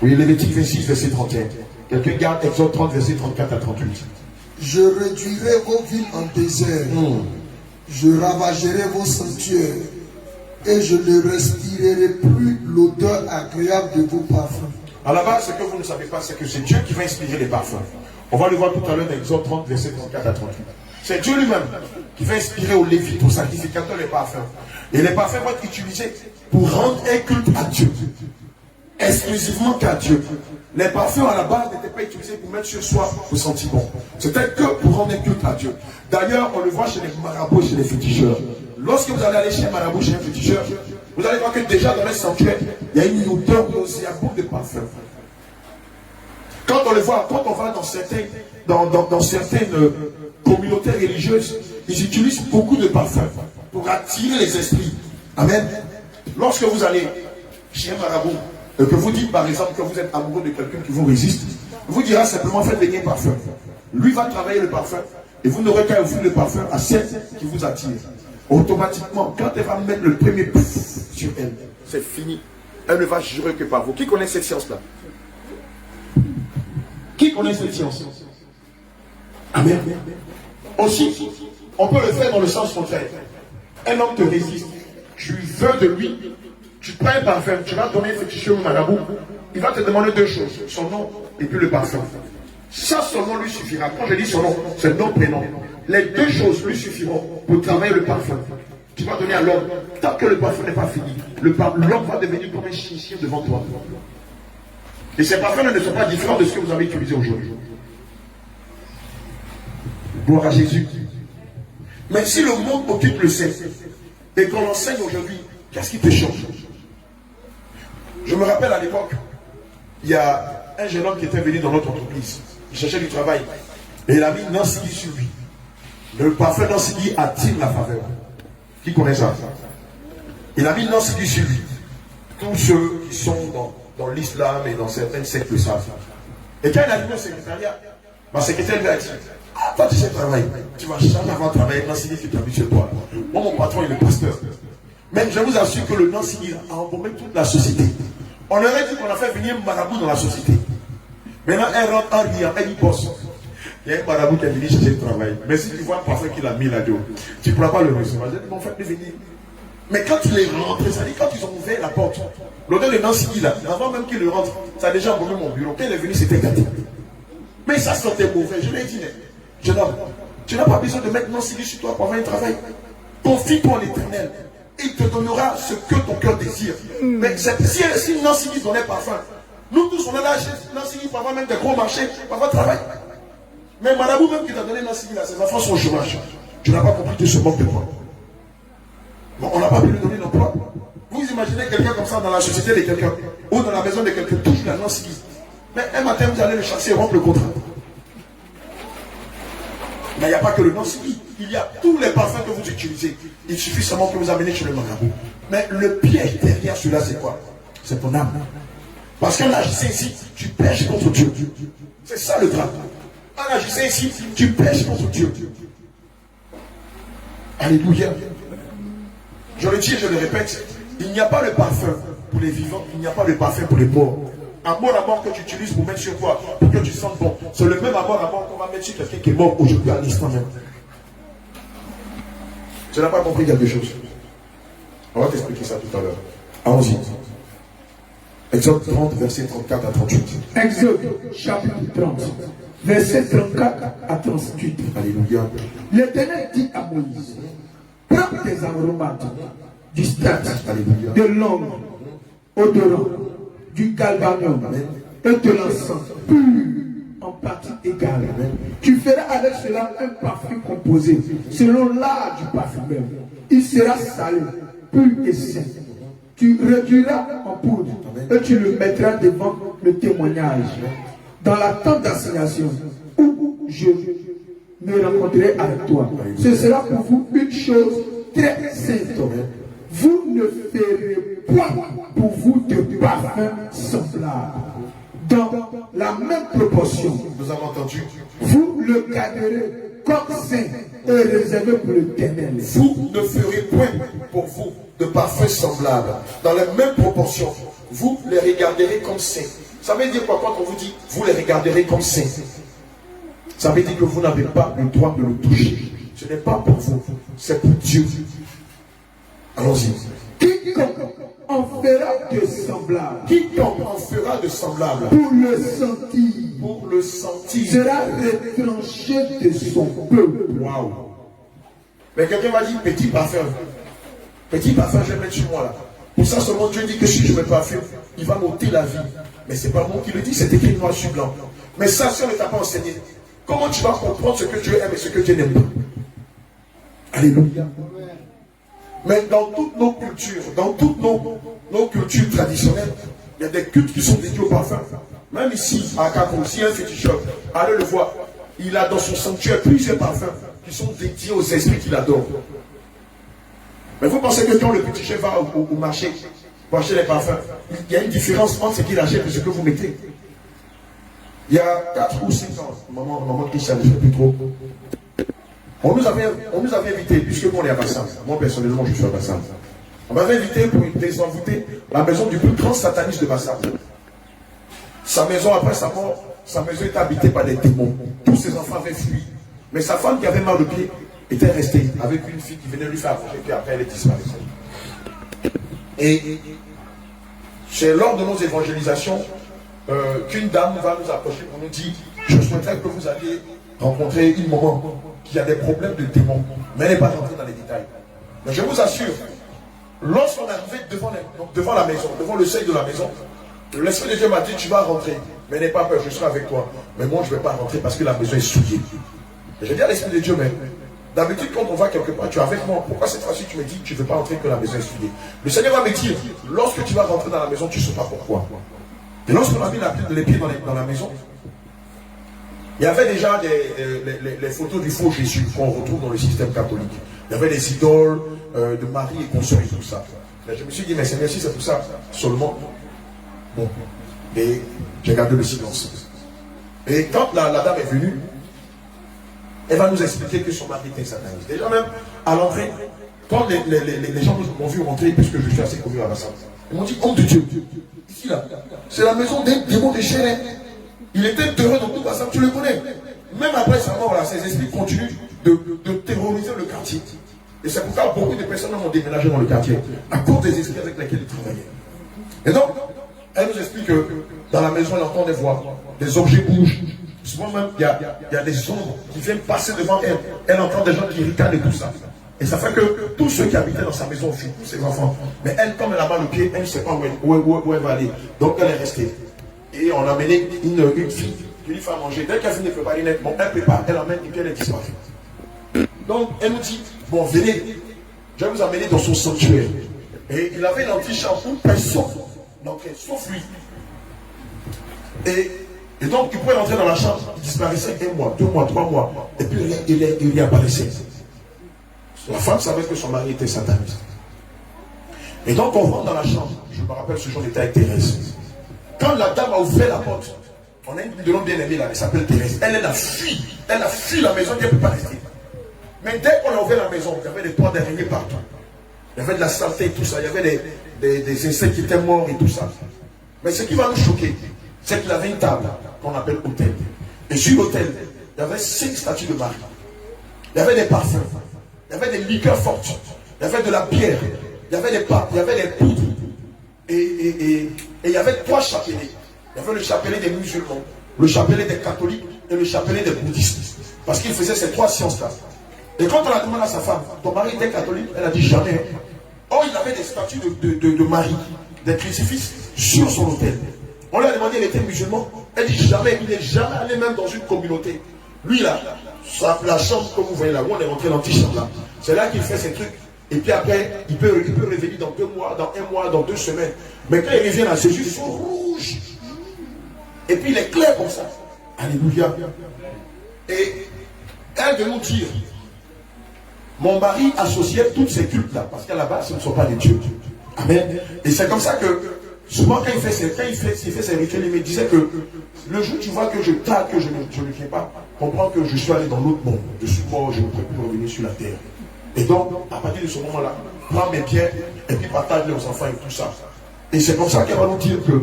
Oui, Lévitique 26, verset 31. Quelqu'un garde Exode 30, verset 34 à 38. Je réduirai vos villes en désert. Je ravagerai vos sanctuaires. Et je ne respirerai plus l'odeur agréable de vos parfums. À la base, ce que vous ne savez pas, c'est que c'est Dieu qui va inspirer les parfums. On va le voir tout à l'heure dans Exode 30, verset 34 à 38. C'est Dieu lui-même qui va inspirer aux Lévites, aux sacrificateurs, les parfums. Et les parfums vont être utilisés pour rendre un culte à Dieu. Exclusivement qu'à Dieu. Les parfums à la base n'étaient pas utilisés pour mettre sur soi le sentiment. C'était que pour rendre un culte à Dieu. D'ailleurs, on le voit chez les marabouts et chez les féticheurs. Lorsque vous allez aller chez un marabout, chez un féticheur, vous allez voir que déjà dans les sanctuaires, il y a une odeur nauséabonde de parfum. Quand on le voit, quand on va dans certaines communautés religieuses, ils utilisent beaucoup de parfums pour attirer les esprits. Amen. Lorsque vous allez chez un marabout, que vous dites par exemple que vous êtes amoureux de quelqu'un qui vous résiste, vous dira simplement faites venir un parfum. Lui va travailler le parfum et vous n'aurez qu'à offrir le parfum à celle qui vous attire. Automatiquement, quand elle va mettre le premier sur elle, c'est fini. Elle ne va jurer que par vous. Qui connaît cette science-là? Qui connaît cette science? Amen. Aussi, on peut le faire dans le sens contraire. Un homme te résiste. Tu veux de lui. Tu prends un parfum. Tu vas donner un féticheur au marabout. Il va te demander deux choses. Son nom et puis le parfum. Ça, son nom lui suffira. Quand je dis son nom, c'est nom, prénom. Les deux choses lui suffiront pour travailler le parfum. Tu vas donner à l'homme. Tant que le parfum n'est pas fini, l'homme va devenir comme un chien devant toi. Et ces parfums ne sont pas différents de ce que vous avez utilisé aujourd'hui. Gloire à Jésus. Mais si le monde occupe le sait et qu'on l'enseigne aujourd'hui, qu'est-ce qui te change? Je me rappelle à l'époque, il y a un jeune homme qui était venu dans notre entreprise. Il cherchait du travail. Et il a mis Nancy sur lui. Le parfum Nancy attire la faveur. Qui connaît ça? Il a mis Nancy sur lui. Tous ceux qui sont dans l'islam et dans certaines sectes le savent. Et quand il a arrivé au secrétariat, ma secrétaire lui a dit: ah, toi tu sais travailler. Tu vas jamais avoir travaillé Nancy qui t'habite chez toi. Moi, mon patron, il est pasteur. Mais je vous assure que le Nancy a embaumé toute la société. On aurait dit qu'on a fait venir un marabout dans la société. Maintenant, elle rentre en riant, elle y bosse. Il y a un marabout qui est venu chercher le travail. Mais si tu vois le parfum qu'il a mis là-dedans, tu ne pourras pas le recevoir. Je dis, bon, faites-le venir. Mais quand il est rentré, ça dit, quand ils ont ouvert la porte, l'odeur de Nancy là, avant même qu'il rentre, ça a déjà embaumé mon bureau. Quand il est venu, c'était gâté. Mais ça sentait mauvais. Je lui ai dit, jeune homme, tu n'as pas besoin de mettre Nancy sur toi pour avoir un travail. Confie-toi en l'Éternel. Il te donnera ce que ton cœur désire. Mais si Nancy donnait parfum, nous tous on a lâché Nancy pour avoir même des gros marchés, pour avoir travail. Mais marabout même qui t'a donné Nancy, ses enfants sont au chômage. Tu n'as pas compris que ce manque de toi. Bon, on n'a pas pu lui donner l'emploi. Vous imaginez quelqu'un comme ça dans la société de quelqu'un, ou dans la maison de quelqu'un, touche la Nancy. Mais un matin vous allez le chasser et rompre le contrat. Mais il n'y a pas que le Nancy. Il y a tous les parfums que vous utilisez. Il suffit seulement que vous amenez chez le marabout. Mais le piège derrière cela, c'est quoi? C'est ton âme. Parce qu'en agissant ici, tu pêches contre Dieu. C'est ça le drame. En agissant ici, tu pêches contre Dieu. Alléluia. Je le dis et je le répète, il n'y a pas le parfum pour les vivants, il n'y a pas le parfum pour les morts. Amour à mort que tu utilises pour mettre sur toi, pour que tu sentes bon, c'est le même amour à mort qu'on va mettre sur quelqu'un qui est mort aujourd'hui à l'instant même. Tu n'as pas compris quelque chose? On va t'expliquer ça tout à l'heure. Allons-y. Exode 30, verset 34 à 38. Exode, chapitre 30, verset 34 à 38. Alléluia. L'Éternel dit à Moïse, prends tes aromates, du stade, Alléluia. de l'ombre, odorant, du galvanium et de l'encens pur en partie égale. Tu feras avec cela un parfum composé selon l'art du parfumeur. Il sera salé, pur et sain. Tu réduiras en poudre et tu le mettras devant le témoignage dans la tente d'assignation où je me rencontrerai avec toi. Ce sera pour vous une chose très sainte. Vous ne ferez point pour vous de parfum semblable. Dans la même proportion, Nous avons entendu. vous le garderez comme saint et réservé pour l'Éternel. Vous ne ferez point pour vous de parfum semblable. Dans la même proportion, vous les regarderez comme saints. Ça veut dire quoi quand on vous dit vous les regarderez comme saints? Ça veut dire que vous n'avez pas le droit de le toucher. Ce n'est pas pour vous, c'est pour Dieu. Allons-y. Quiconque en fera de semblable Quiconque en fera de semblable pour le sentir pour le sentir. sera retranché de son peuple. Waouh. Mais quelqu'un m'a dit petit parfum. Petit parfum, je vais mettre sur moi là. Pour ça seulement Dieu dit que si je me parfume, il va m'ôter la vie. Mais c'est pas moi qui le dis, c'est écrit noir sur blanc. Mais ça, si on ne t'a pas enseigné, comment tu vas comprendre ce que Dieu aime et ce que Dieu n'aime pas? Alléluia. Mais dans toutes nos cultures, dans toutes nos cultures traditionnelles, il y a des cultes qui sont dédiés au parfum. Même ici, à Cameroun, si un féticheur, allez le voir, il a dans son sanctuaire plusieurs parfums qui sont dédiés aux esprits qu'il adore. Mais vous pensez que quand le petit chef va au marché pour acheter les parfums, il y a une différence entre ce qu'il achète et ce que vous mettez. Il y a 4 ou 5 ans, maman Christiane, je ne sais plus trop. On nous avait invités, puisque nous on est à Bassam. Moi personnellement je suis à Bassam. On m'avait invité pour désenvoûter la maison du plus grand sataniste de Bassam. Sa maison, après sa mort, sa maison était habitée par des démons. Tous ses enfants avaient fui. Mais sa femme qui avait mal au pied était restée avec une fille qui venait lui faire manger, puis après elle est disparue. Et c'est lors de nos évangélisations qu'une dame va nous approcher pour nous dire: je souhaiterais que vous alliez rencontrer une maman qui a des problèmes de démons. Mais elle n'est pas rentrée dans les détails. Mais je vous assure, lorsqu'on est arrivé devant la maison, devant le seuil de la maison, l'Esprit de Dieu m'a dit: tu vas rentrer, mais n'aie pas peur, je serai avec toi. Mais moi je ne vais pas rentrer parce que la maison est souillée. Et je dis à l'Esprit de Dieu: mais d'habitude quand on va quelque part, tu es avec moi. Pourquoi cette fois-ci tu me dis que tu ne veux pas rentrer, que la maison est souillée? Le Seigneur va me dire: lorsque tu vas rentrer dans la maison, tu ne sais pas pourquoi. Et lorsqu'on a mis les pieds dans la maison, il y avait déjà les photos du faux Jésus qu'on retrouve dans le système catholique. Il y avait des idoles de Marie et consorts et tout ça. Mais je me suis dit: mais Seigneur, si c'est tout ça seulement, bon. Et j'ai gardé le silence. Et quand la dame est venue, elle va nous expliquer que son mari était sataniste. Déjà même, à l'entrée, quand les gens m'ont vu rentrer, puisque je suis assez connu à Bassam, ils m'ont dit: homme de Dieu, ici là, c'est la maison des démons de chair. Il était heureux dans tout Bassam, tu le connais. Même après sa mort, là, ses esprits continuent de terroriser le quartier. Et c'est pourquoi beaucoup de personnes ont déménagé dans le quartier, à cause des esprits avec lesquels ils travaillaient. Et donc, elle nous explique que dans la maison, elle entend des voix, des objets bougent. Souvent même, il y a des ombres qui viennent passer devant elle. Elle entend des gens qui ricanent et tout ça. Et ça fait que tous ceux qui habitaient dans sa maison fuient, tous ses enfants. Mais elle, comme elle a mal au pied, elle ne sait pas où elle va aller. Donc elle est restée. Et on a amené une fille qui lui fait à manger. Dès qu'elle finit de préparer nettement, elle prépare, elle amène et puis elle est disparue. Donc elle nous dit: bon, venez, je vais vous amener dans son sanctuaire. Et il avait l'antichambre où personne n'entrait, sauf lui. Et donc il pouvait rentrer dans la chambre, il disparaissait 1 mois, 2 mois, 3 mois. Et puis il y apparaissait. La femme savait que son mari était sataniste. Et donc on rentre dans la chambre. Je me rappelle, ce jour on était avec Thérèse. Quand la dame a ouvert la porte, on a une de nos bien-aimés là, elle s'appelle Thérèse. Elle a fui. Elle a fui la maison, elle ne peut pas rester. Mais dès qu'on a ouvert la maison, il y avait des toits d'araignée partout. Il y avait de la saleté et tout ça. Il y avait des insectes qui étaient morts et tout ça. Mais ce qui va nous choquer, c'est qu'il y avait une table qu'on appelle autel. Et sur l'autel, il y avait 5 statues de Marie. Il y avait des parfums. Il y avait des liqueurs fortes. Il y avait de la bière. Il y avait des pâtes. Il y avait des poudres. Et il y avait 3 chapelets. Il y avait le chapelet des musulmans, le chapelet des catholiques et le chapelet des bouddhistes. Parce qu'il faisait ces 3 sciences-là. Et quand on a demandé à sa femme, ton mari était catholique, elle a dit jamais. Or, il avait des statues de Marie, des crucifix sur son autel. On lui a demandé, il était musulman. Elle dit jamais, il n'est jamais allé même dans une communauté. Lui là, la chambre que vous voyez là, où on est rentré dans l'antichambre là, c'est là qu'il fait ses trucs. Et puis après, il peut revenir dans 2 mois, dans 1 mois, dans 2 semaines. Mais quand il revient là, ses yeux sont rouges. Et puis il est clair comme ça. Alléluia. Et elle de nous dire, mon mari associait toutes ces cultes là, parce qu'à la base, ce ne sont pas des dieux. Amen. Et c'est comme ça que, souvent quand il fait ses rituels, il me disait que le jour où tu vois que je tape, que je ne viens pas, comprends que je suis allé dans l'autre monde. Je suis mort, je ne peux plus revenir sur la terre. Et donc, à partir de ce moment-là, prends mes biens et puis partage-les aux enfants et tout ça. Et c'est comme ça qu'elle va nous dire que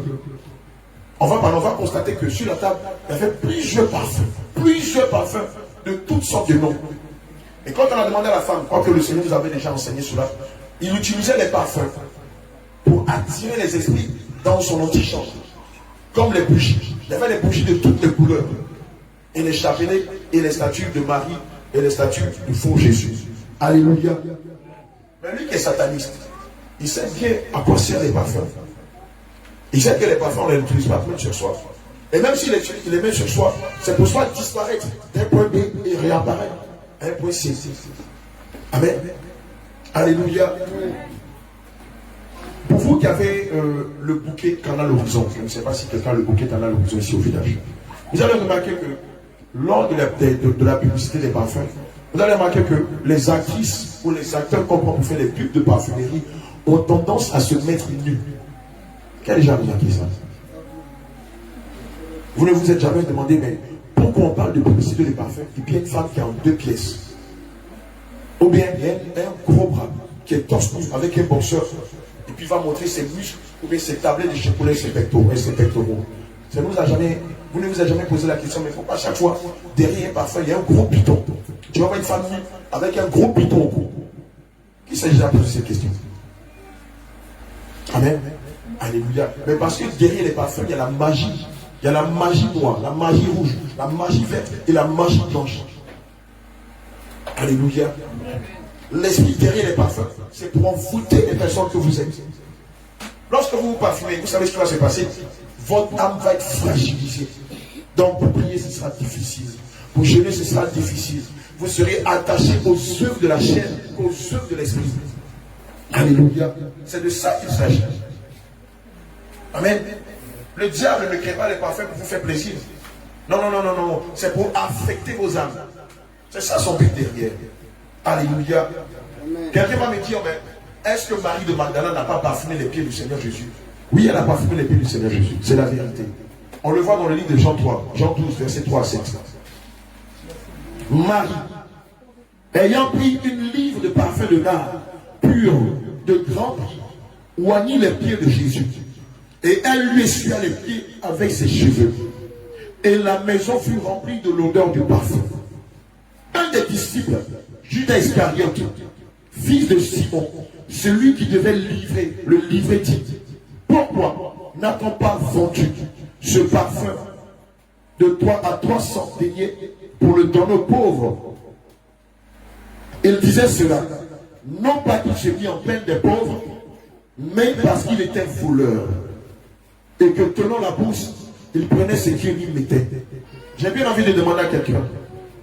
on va constater que sur la table, il y avait plusieurs parfums de toutes sortes de noms. Et quand on a demandé à la femme, quoique le Seigneur nous avait déjà enseigné cela, il utilisait les parfums pour attirer les esprits dans son antichambre. Comme les bougies. Il y avait des bougies de toutes les couleurs. Et les chapelets et les statues de Marie et les statues du faux Jésus. Alléluia. Mais lui qui est sataniste, il sait bien à quoi servent les parfums. Il sait que les parfums, on ne les utilise pas même sur soi. Et même s'il les met sur soi, c'est pour soi disparaître d'un point B et réapparaître à un point C. Amen. Alléluia. Pour vous qui avez le bouquet Canal Horizon, je ne sais pas si quelqu'un a le bouquet Canal Horizon ici au village, vous allez remarquer que lors de la publicité des parfums, vous allez remarquer que les actrices ou les acteurs qu'on prend pour faire des pubs de parfumerie ont tendance à se mettre nus. Qui a déjà remarqué ça? Vous ne vous êtes jamais demandé, mais pourquoi on parle de publicité de parfums et puis il y a une femme qui est en 2 pièces? Ou bien il y a un gros bras qui est torse nu avec un boxeur et puis il va montrer ses muscles ou bien ses tablets de chocolat et ses pectoraux. Ça vous ne vous avez jamais posé la question, mais pourquoi à chaque fois, derrière un parfum, il y a un gros piton? Tu vas voir une femme nue avec un gros piton au cou. Qui s'est déjà posé cette question? Amen. Alléluia. Mais parce que derrière les parfums, il y a la magie. Il y a la magie noire, la magie rouge, la magie verte et la magie blanche. Alléluia. L'esprit derrière les parfums, c'est pour envoûter les personnes que vous êtes. Lorsque vous vous parfumez, vous savez ce qui va se passer. Votre âme va être fragilisée. Donc pour prier, ce sera difficile. Pour jeûner, ce sera difficile. Vous serez attaché aux œuvres de la chair, aux œuvres de l'esprit. Alléluia. C'est de ça qu'il s'agit. Amen. Le diable ne crée pas les parfums pour vous faire plaisir. Non. C'est pour affecter vos âmes. C'est ça son but derrière. Alléluia. Quelqu'un va me dire, mais est-ce que Marie de Magdala n'a pas parfumé les pieds du Seigneur Jésus? Oui, elle a parfumé les pieds du Seigneur Jésus. C'est la vérité. On le voit dans le livre de Jean 3, Jean 12, verset 3 à 7. Marie, ayant pris une livre de parfum de nard pur, de grand prix, oignit les pieds de Jésus. Et elle lui essuia les pieds avec ses cheveux. Et la maison fut remplie de l'odeur du parfum. Un des disciples, Judas Iscariote, fils de Simon, celui qui devait le livrer dit, pourquoi n'a-t-on pas vendu ce parfum de 3 à 300 deniers pour le donner aux pauvres? Il disait cela, non pas qu'il se mit en peine des pauvres, mais parce qu'il était voleur. Et que tenant la bourse, il prenait ce qu'il lui mettait. J'ai bien envie de demander à quelqu'un,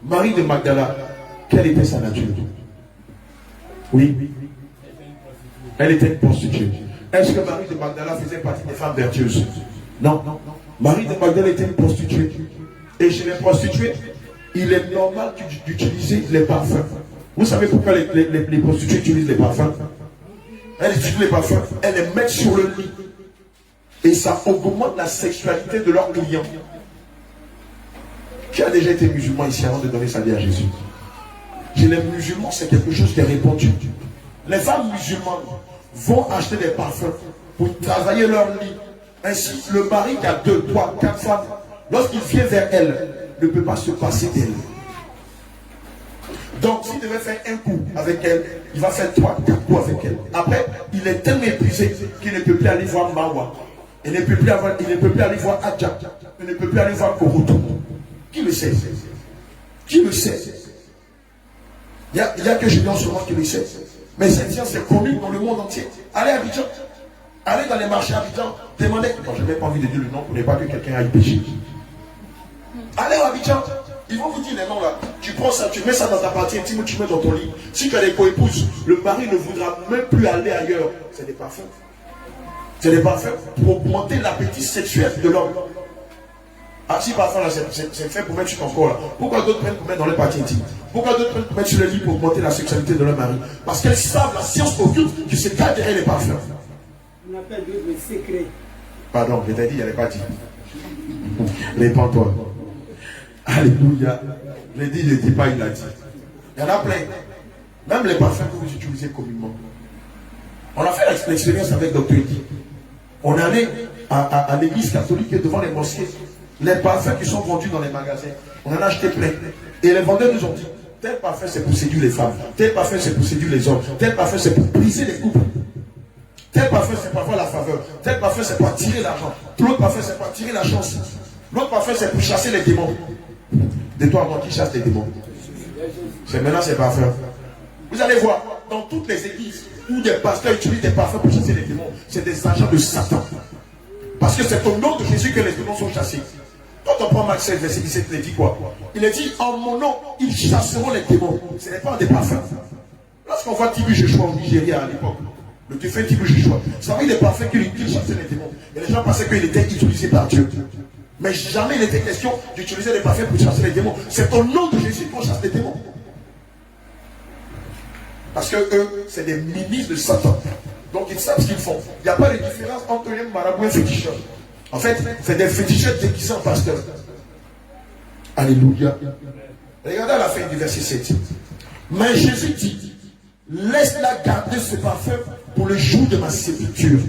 Marie de Magdala, quelle était sa nature? Oui. Elle était une prostituée. Est-ce que Marie de Magdala faisait partie des femmes vertueuses? Non. Marie de Magdala était une prostituée. Et chez les prostituées, il est normal d'utiliser les parfums. Vous savez pourquoi les prostituées utilisent les parfums? Elles utilisent les parfums, elles les mettent sur le lit. Et ça augmente la sexualité de leurs clients. Qui a déjà été musulman ici avant de donner sa vie à Jésus? Les musulmans, c'est quelque chose qui est répandu. Les femmes musulmanes vont acheter des parfums pour travailler leur lit. Ainsi, le mari qui a 2, 3, 4 femmes, lorsqu'il vient vers elle, ne peut pas se passer d'elle. Donc, s'il devait faire un coup avec elle, il va faire 3, 4 coups avec elle. Après, il est tellement épuisé qu'il ne peut plus aller voir Mawa. Il ne peut plus aller voir Adja. Il ne peut plus aller voir Koroto. Qui le sait? Qui le sait? Il n'y a que Julien seulement qui le sait. Mais cette science est connue dans le monde entier. Allez à Abidjan. Allez dans les marchés à Abidjan. Demandez. Bon, je n'ai pas envie de dire le nom pour ne pas que quelqu'un aille pécher. Allez à Abidjan. Ils vont vous dire les noms là. Tu prends ça, tu mets ça dans ta partie intime, tu mets dans ton lit. Si tu as des co-épouses, le mari ne voudra même plus aller ailleurs. C'est des parfums. C'est des parfums pour augmenter l'appétit sexuel de l'homme. Ah, si parfois là, c'est fait pour mettre sur ton corps là. Pourquoi d'autres prennent pour mettre dans les parties intimes? Pourquoi d'autres prennent pour mettre sur le lit pour augmenter la sexualité de leur mari? Parce qu'elles savent, la science occulte, qui se cache derrière les parfums. On appelle le secret. Pardon, je t'ai dit, il n'y avait pas dit. Répands-toi. Alléluia. Je l'ai dit, je ne dis pas, il l'a dit. Il y en a plein. Même les parfums que vous utilisez communément. On a fait l'expérience avec Dr. Edi. On est allé à l'église catholique et devant les mosquées. Les parfums qui sont vendus dans les magasins, on en a acheté plein. Et les vendeurs nous ont dit, tel parfum c'est pour séduire les femmes, tel parfum c'est pour séduire les hommes, tel parfum c'est pour briser les couples, tel parfum c'est pour avoir la faveur, tel parfum c'est pour attirer l'argent, l'autre parfum c'est pour attirer la chance, l'autre parfum c'est pour chasser les démons. De toi à moi qui chasse les démons. C'est maintenant ces parfums. Vous allez voir, dans toutes les églises où des pasteurs utilisent des parfums pour chasser les démons, c'est des agents de Satan. Parce que c'est au nom de Jésus que les démons sont chassés. Quand on prend Marc 16, verset 17, il dit quoi? Il a dit, en mon nom, ils chasseront les démons. Ce n'est pas des parfums. Lorsqu'on voit Tibu Joshua au Nigeria à l'époque, le défunt Tibu Joshua, ça veut dire des parfums qu'il chassait les démons. Et les gens pensaient qu'il était utilisé par Dieu. Mais jamais il était question d'utiliser des parfums pour chasser les démons. C'est au nom de Jésus qu'on chasse les démons. Parce que eux, c'est des ministres de Satan. Donc ils savent ce qu'ils font. Il n'y a pas de différence entre un marabout et un féticheur. En fait, c'est des féticheurs déguisés en pasteurs. Alléluia. Regardez à la fin du verset 7. Mais Jésus dit, laisse-la garder ce parfum pour le jour de ma sépulture.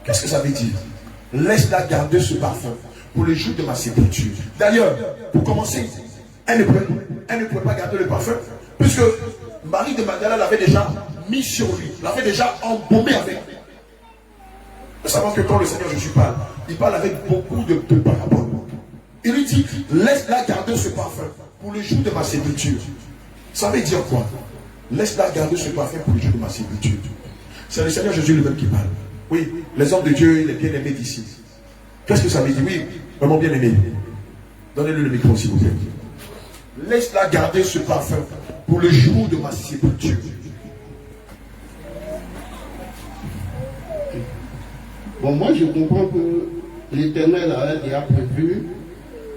Qu'est-ce que ça veut dire? Laisse-la garder ce parfum pour le jour de ma sépulture. D'ailleurs, pour commencer, elle ne pouvait pas garder le parfum, puisque Marie de Magdala l'avait déjà mis sur lui, l'avait déjà embaumé avec lui. Vous savez que quand le Seigneur Jésus parle, il parle avec beaucoup de paraboles. Il lui dit, laisse-la garder ce parfum pour le jour de ma sépulture. Ça veut dire quoi? Laisse-la garder ce parfum pour le jour de ma sépulture. C'est le Seigneur Jésus lui-même qui parle. Oui, les hommes de Dieu, les bien-aimés d'ici. Qu'est-ce que ça veut dire? Oui, vraiment bien-aimé. Donnez-le le micro s'il vous plaît. Laisse-la garder ce parfum pour le jour de ma sépulture. Bon, moi je comprends que l'Éternel a déjà prévu,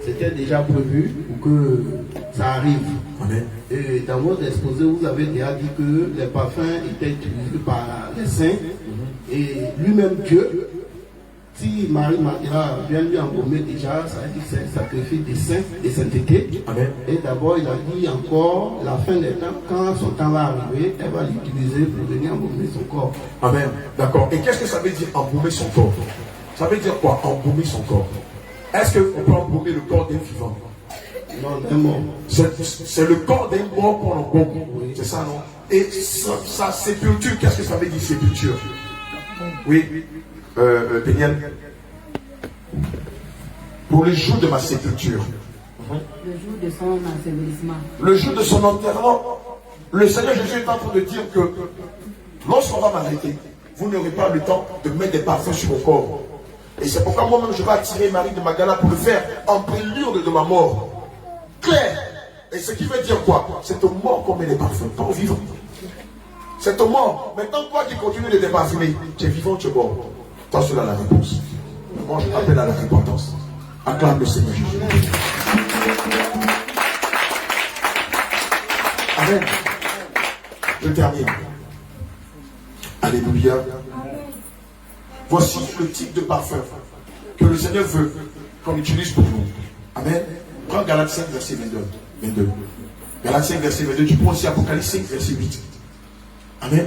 c'était déjà prévu pour que ça arrive. Amen. Et dans votre exposé, vous avez déjà dit que les parfums étaient utilisés par les saints. Et lui-même Dieu, si Marie Magdala vient lui embaumer déjà, ça veut dire que c'est un sacrifice des saints, des saintetés. Amen. Et d'abord, il a dit encore, la fin des temps, quand son temps va arriver, elle va l'utiliser pour venir embaumer son corps. Amen. D'accord. Et qu'est-ce que ça veut dire embaumer son corps? Ça veut dire quoi, embaumer son corps? Est-ce qu'on peut embaumer le corps d'un vivant? Non, d'un mort. C'est le corps d'un mort qu'on embaume. Oui. C'est ça, non? Et sa sépulture, qu'est-ce que ça veut dire sépulture? Oui, Péniel. Pour le jour de ma sépulture. Le jour de son ensevelissement. Le jour de son enterrement. Le Seigneur Jésus est en train de dire que lorsqu'on va m'arrêter, vous n'aurez pas le temps de mettre des parfums sur mon corps. Et c'est pourquoi moi-même je vais attirer Marie de Magdala pour le faire en prélude de ma mort. Clair. Et ce qui veut dire quoi? C'est aux morts qu'on met les parfums, pas aux vivants. C'est aux morts. Maintenant, toi qui continues de te parfumer, tu es vivant, tu es mort. Toi, cela la réponse. Moi, je t'appelle à la repentance. Acclame le Seigneur Jésus. Amen. Je termine. Alléluia. Voici le type de parfum que le Seigneur veut qu'on utilise pour nous. Amen. Prends Galates 5, verset 22. Galates 5, verset 22. Tu prends aussi Apocalypse 5, verset 8. Amen.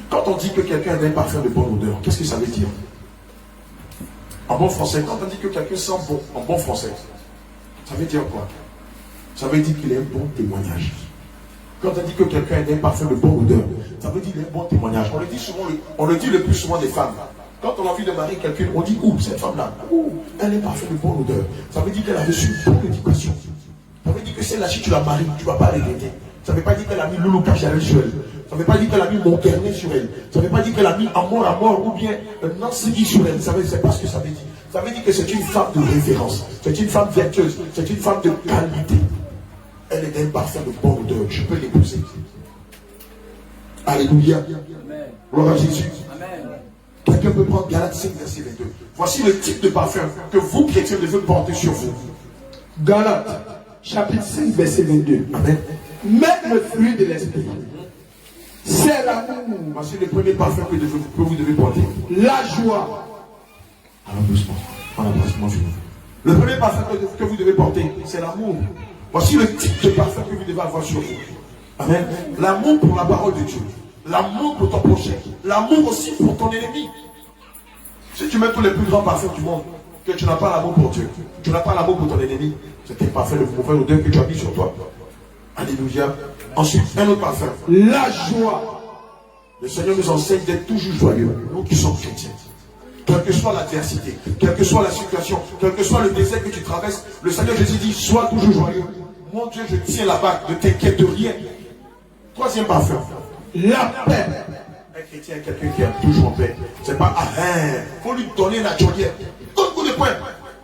Quand on dit que quelqu'un a un parfum de bonne odeur, qu'est-ce que ça veut dire? En bon français, quand on dit que quelqu'un sent bon, en bon français, ça veut dire quoi? Ça veut dire qu'il a un bon témoignage. Quand on dit que quelqu'un a un parfum de bonne odeur, ça veut dire qu'il a un bon témoignage. On le dit souvent, on le dit le plus souvent des femmes. Quand on a envie de marier quelqu'un, on dit, cette femme-là, elle est parfum de bonne odeur. Ça veut dire qu'elle a reçu une bonne éducation. Ça veut dire que celle-là, si tu la maries, tu ne vas pas regretter. Ça ne veut pas dire qu'elle a mis Loulou Kacharel sur elle. Ça ne veut pas dire qu'elle a mis Monternet sur elle. Ça ne veut pas dire qu'elle a mis Amour à mort ou bien Nancy sur elle. C'est pas ce que ça veut dire. Ça veut dire que c'est une femme de référence. C'est une femme vertueuse. C'est une femme de qualité. Elle est d'un parfum de bonne odeur. Je peux l'épouser. Alléluia. Gloire à Jésus. Amen. Quelqu'un peut prendre Galates 5, verset 22. Voici le type de parfum que vous, chrétiens, devez porter sur vous. Galates, chapitre 5, verset 22. Amen. Mais le fruit de l'esprit, c'est l'amour. Voici le premier parfum que vous devez porter. La joie. Alors doucement. Le premier parfum que vous devez porter, c'est l'amour. Voici le type de parfum que vous devez avoir sur vous. Amen. L'amour pour la parole de Dieu. L'amour pour ton prochain. L'amour aussi pour ton ennemi. Si tu mets tous les plus grands parfums du monde, que tu n'as pas l'amour pour Dieu, tu n'as pas l'amour pour ton ennemi, c'est un parfum de mauvais odeur que tu as mis sur toi. Alléluia. Ensuite, un autre parfum. La joie. Le Seigneur nous enseigne d'être toujours joyeux, nous qui sommes chrétiens. Quelle que soit l'adversité, quelle que soit la situation, quel que soit le désert que tu traverses, le Seigneur Jésus dit, sois toujours joyeux. Mon Dieu, je tiens la bague, ne t'inquiète de rien. Troisième parfum. La paix. Un chrétien est quelqu'un qui est toujours en paix. C'est pas, faut lui donner la chaudière. Donne coup de poing.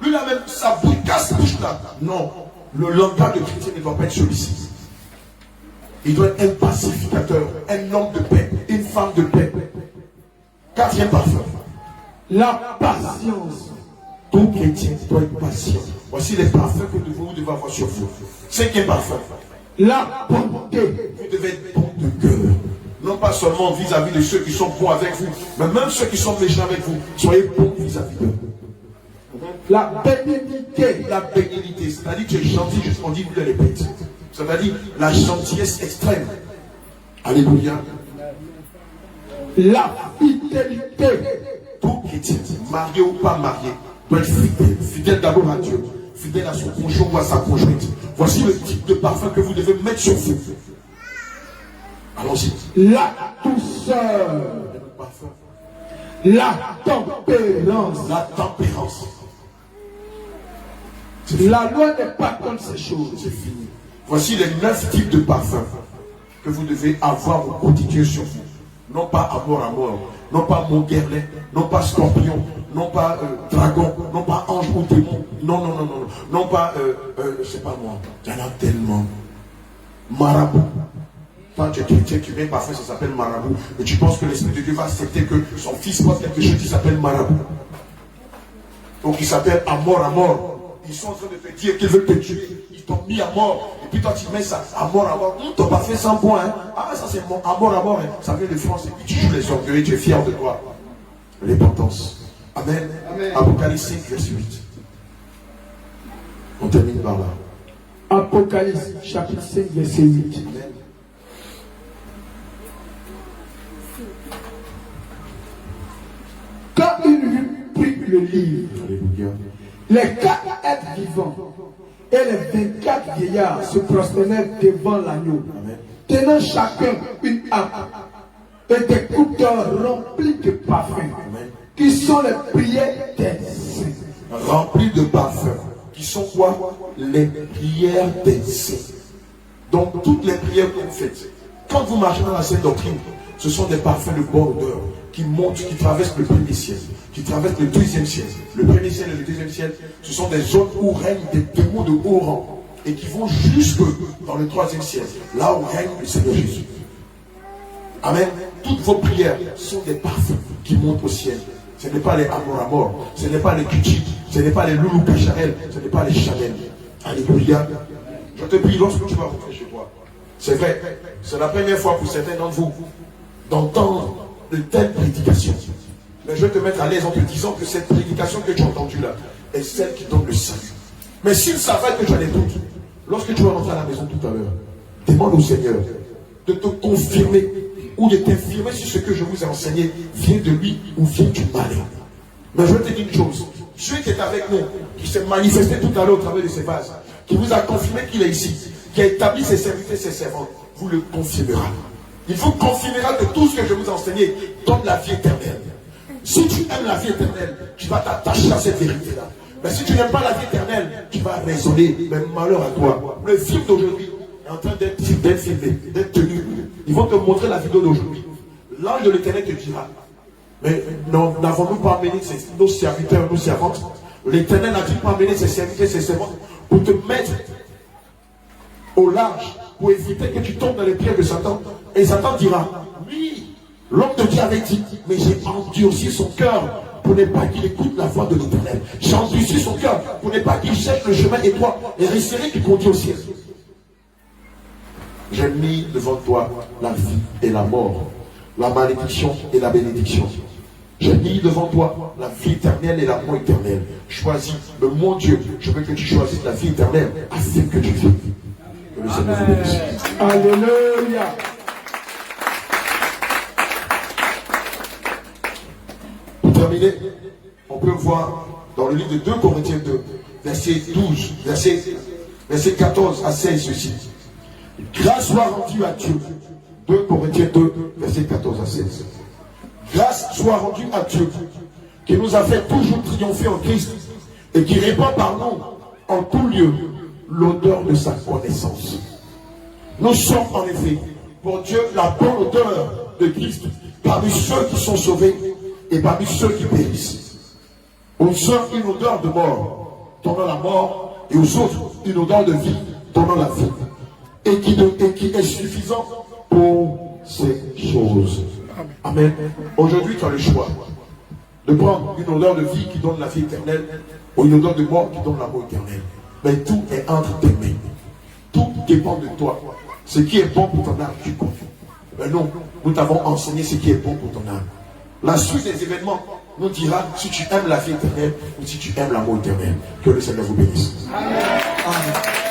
Lui là même, sa bouche casse bouche là. Non, le langage de chrétien ne doit pas être celui-ci. Il doit être un pacificateur, un homme de paix, une femme de paix. Quatrième parfum. La patience. Tout chrétien doit être patient. Voici les parfums que vous devez avoir sur vous. Cinquième parfum. La bonté. Vous devez être bon de cœur. Non pas seulement vis-à-vis de ceux qui sont bons avec vous, mais même ceux qui sont méchants avec vous. Soyez bons vis-à-vis d'eux. La bénignité. La bénignité, c'est-à-dire que tu es gentil jusqu'on dit vous les bêtes. C'est-à-dire la gentillesse extrême. Alléluia. La fidélité. Tout chrétien, marié ou pas marié, doit être fidèle. Fidèle d'abord à Dieu. Fidèle à son conjoint ou à sa conjointe. Voici le type de parfum que vous devez mettre sur vous. Allons-y. La douceur. La tempérance. La tempérance. La loi n'est pas contre ces choses. C'est fini. Voici les 9 types de parfums que vous devez avoir au quotidien sur vous. Non pas amour à mort, non pas monguerlet, non pas scorpion, non pas dragon, non pas ange ou démon. Non, non, non, non. Non pas, je sais pas moi, il y en a tellement. Marabout. Toi, tu es chrétien, tu mets parfum, ça s'appelle marabout. Et tu penses que l'Esprit de Dieu va accepter que son fils porte quelque chose qui s'appelle marabout. Donc il s'appelle à mort. Ils sont en train de te dire qu'ils veulent te tuer. Ils t'ont mis à mort. Et puis toi tu mets ça à mort. Ton parfum sans bon, hein. Ah ça c'est bon, à mort, hein. Ça vient de France. Et puis tu joues les orgueils, tu es fier de toi. L'importance. Amen. Amen. Apocalypse 5, verset 8. On termine par là. Apocalypse chapitre 5, verset 8. Amen. Quand il eut pris le livre, Alléluia. les 4 êtres vivants et les 24 vieillards se prosternèrent devant l'agneau, tenant chacun une harpe et des couteaux remplis de parfums, qui sont les prières des saints. Remplis de parfums, qui sont quoi? Les prières des saints. Donc toutes les prières que vous faites, quand vous marchez dans la sainte doctrine, ce sont des parfums de bonne odeur qui montent, qui traversent le premier ciel, qui traversent le deuxième ciel. Le premier ciel et le deuxième ciel, ce sont des zones où règnent des démons de haut rang et qui vont jusque dans le troisième ciel, là où règne le Seigneur Jésus. Amen. Toutes vos prières sont des parfums qui montent au ciel. Ce n'est pas les amour à mort, ce n'est pas les Gucci, ce n'est pas les Loulou Kacharel, ce n'est pas les Chanel. Alléluia. Je te prie, lorsque tu vas rentrer chez toi, c'est vrai, c'est la première fois pour certains d'entre vous d'entendre de telles prédications. Mais je vais te mettre à l'aise en te disant que cette prédication que tu as entendue là est celle qui donne le salut. Mais s'il s'avère que tu as des doutes, lorsque tu vas rentrer à la maison tout à l'heure, demande au Seigneur de te confirmer ou de t'infirmer sur ce que je vous ai enseigné vient de lui ou vient du malin. Mais je vais te dire une chose, celui qui est avec nous, qui s'est manifesté tout à l'heure au travers de ses vases, qui vous a confirmé qu'il est ici, qui a établi ses serviteurs et ses servantes, vous le confirmera. Il vous confirmera que tout ce que je vous ai enseigné donne la vie éternelle. Si tu aimes la vie éternelle, tu vas t'attacher à cette vérité-là. Mais si tu n'aimes pas la vie éternelle, tu vas raisonner, mais malheur à toi. Le film d'aujourd'hui est en train d'être filmé, d'être tenu. Ils vont te montrer la vidéo d'aujourd'hui. L'ange de l'Éternel te dira, mais n'avons-nous pas amené nos serviteurs, nos servantes? L'Éternel n'a-t-il pas amené ses serviteurs, ses servantes pour te mettre au large, pour éviter que tu tombes dans les pieds de Satan? Et Satan dira, oui, l'homme de Dieu avait dit, mais j'ai endurci son cœur pour ne pas qu'il écoute la voix de l'Éternel. J'ai endurci son cœur pour ne pas qu'il cherche le chemin étroit et resserré qui conduit au ciel. J'ai mis devant toi la vie et la mort, la malédiction et la bénédiction. J'ai mis devant toi la vie éternelle et la mort éternelle. Choisis, mais mon Dieu, je veux que tu choisisses la vie éternelle afin que tu vives. Que le Seigneur vous bénisse. Alléluia. Pour terminer, on peut voir dans le livre de 2 Corinthiens 2, verset 12, verset 14 à 16 ceci. Grâce soit rendue à Dieu. 2 Corinthiens 2, verset 14 à 16. Grâce soit rendue à Dieu, qui nous a fait toujours triompher en Christ et qui répand par nous en tout lieu l'odeur de sa connaissance. Nous sommes en effet pour Dieu la bonne odeur de Christ parmi ceux qui sont sauvés et parmi ceux qui périssent. Aux uns une odeur de mort, donnant la mort, et aux autres une odeur de vie, donnant la vie. Et qui est suffisant pour ces choses. Amen. Aujourd'hui, tu as le choix de prendre une odeur de vie qui donne la vie éternelle ou une odeur de mort qui donne la mort éternelle. Mais tout est entre tes mains. Tout dépend de toi. Ce qui est bon pour ton âme, tu comptes. Mais non, nous t'avons enseigné ce qui est bon pour ton âme. La suite des événements nous dira si tu aimes la vie éternelle ou si tu aimes la mort éternelle. Que le Seigneur vous bénisse. Amen. Amen.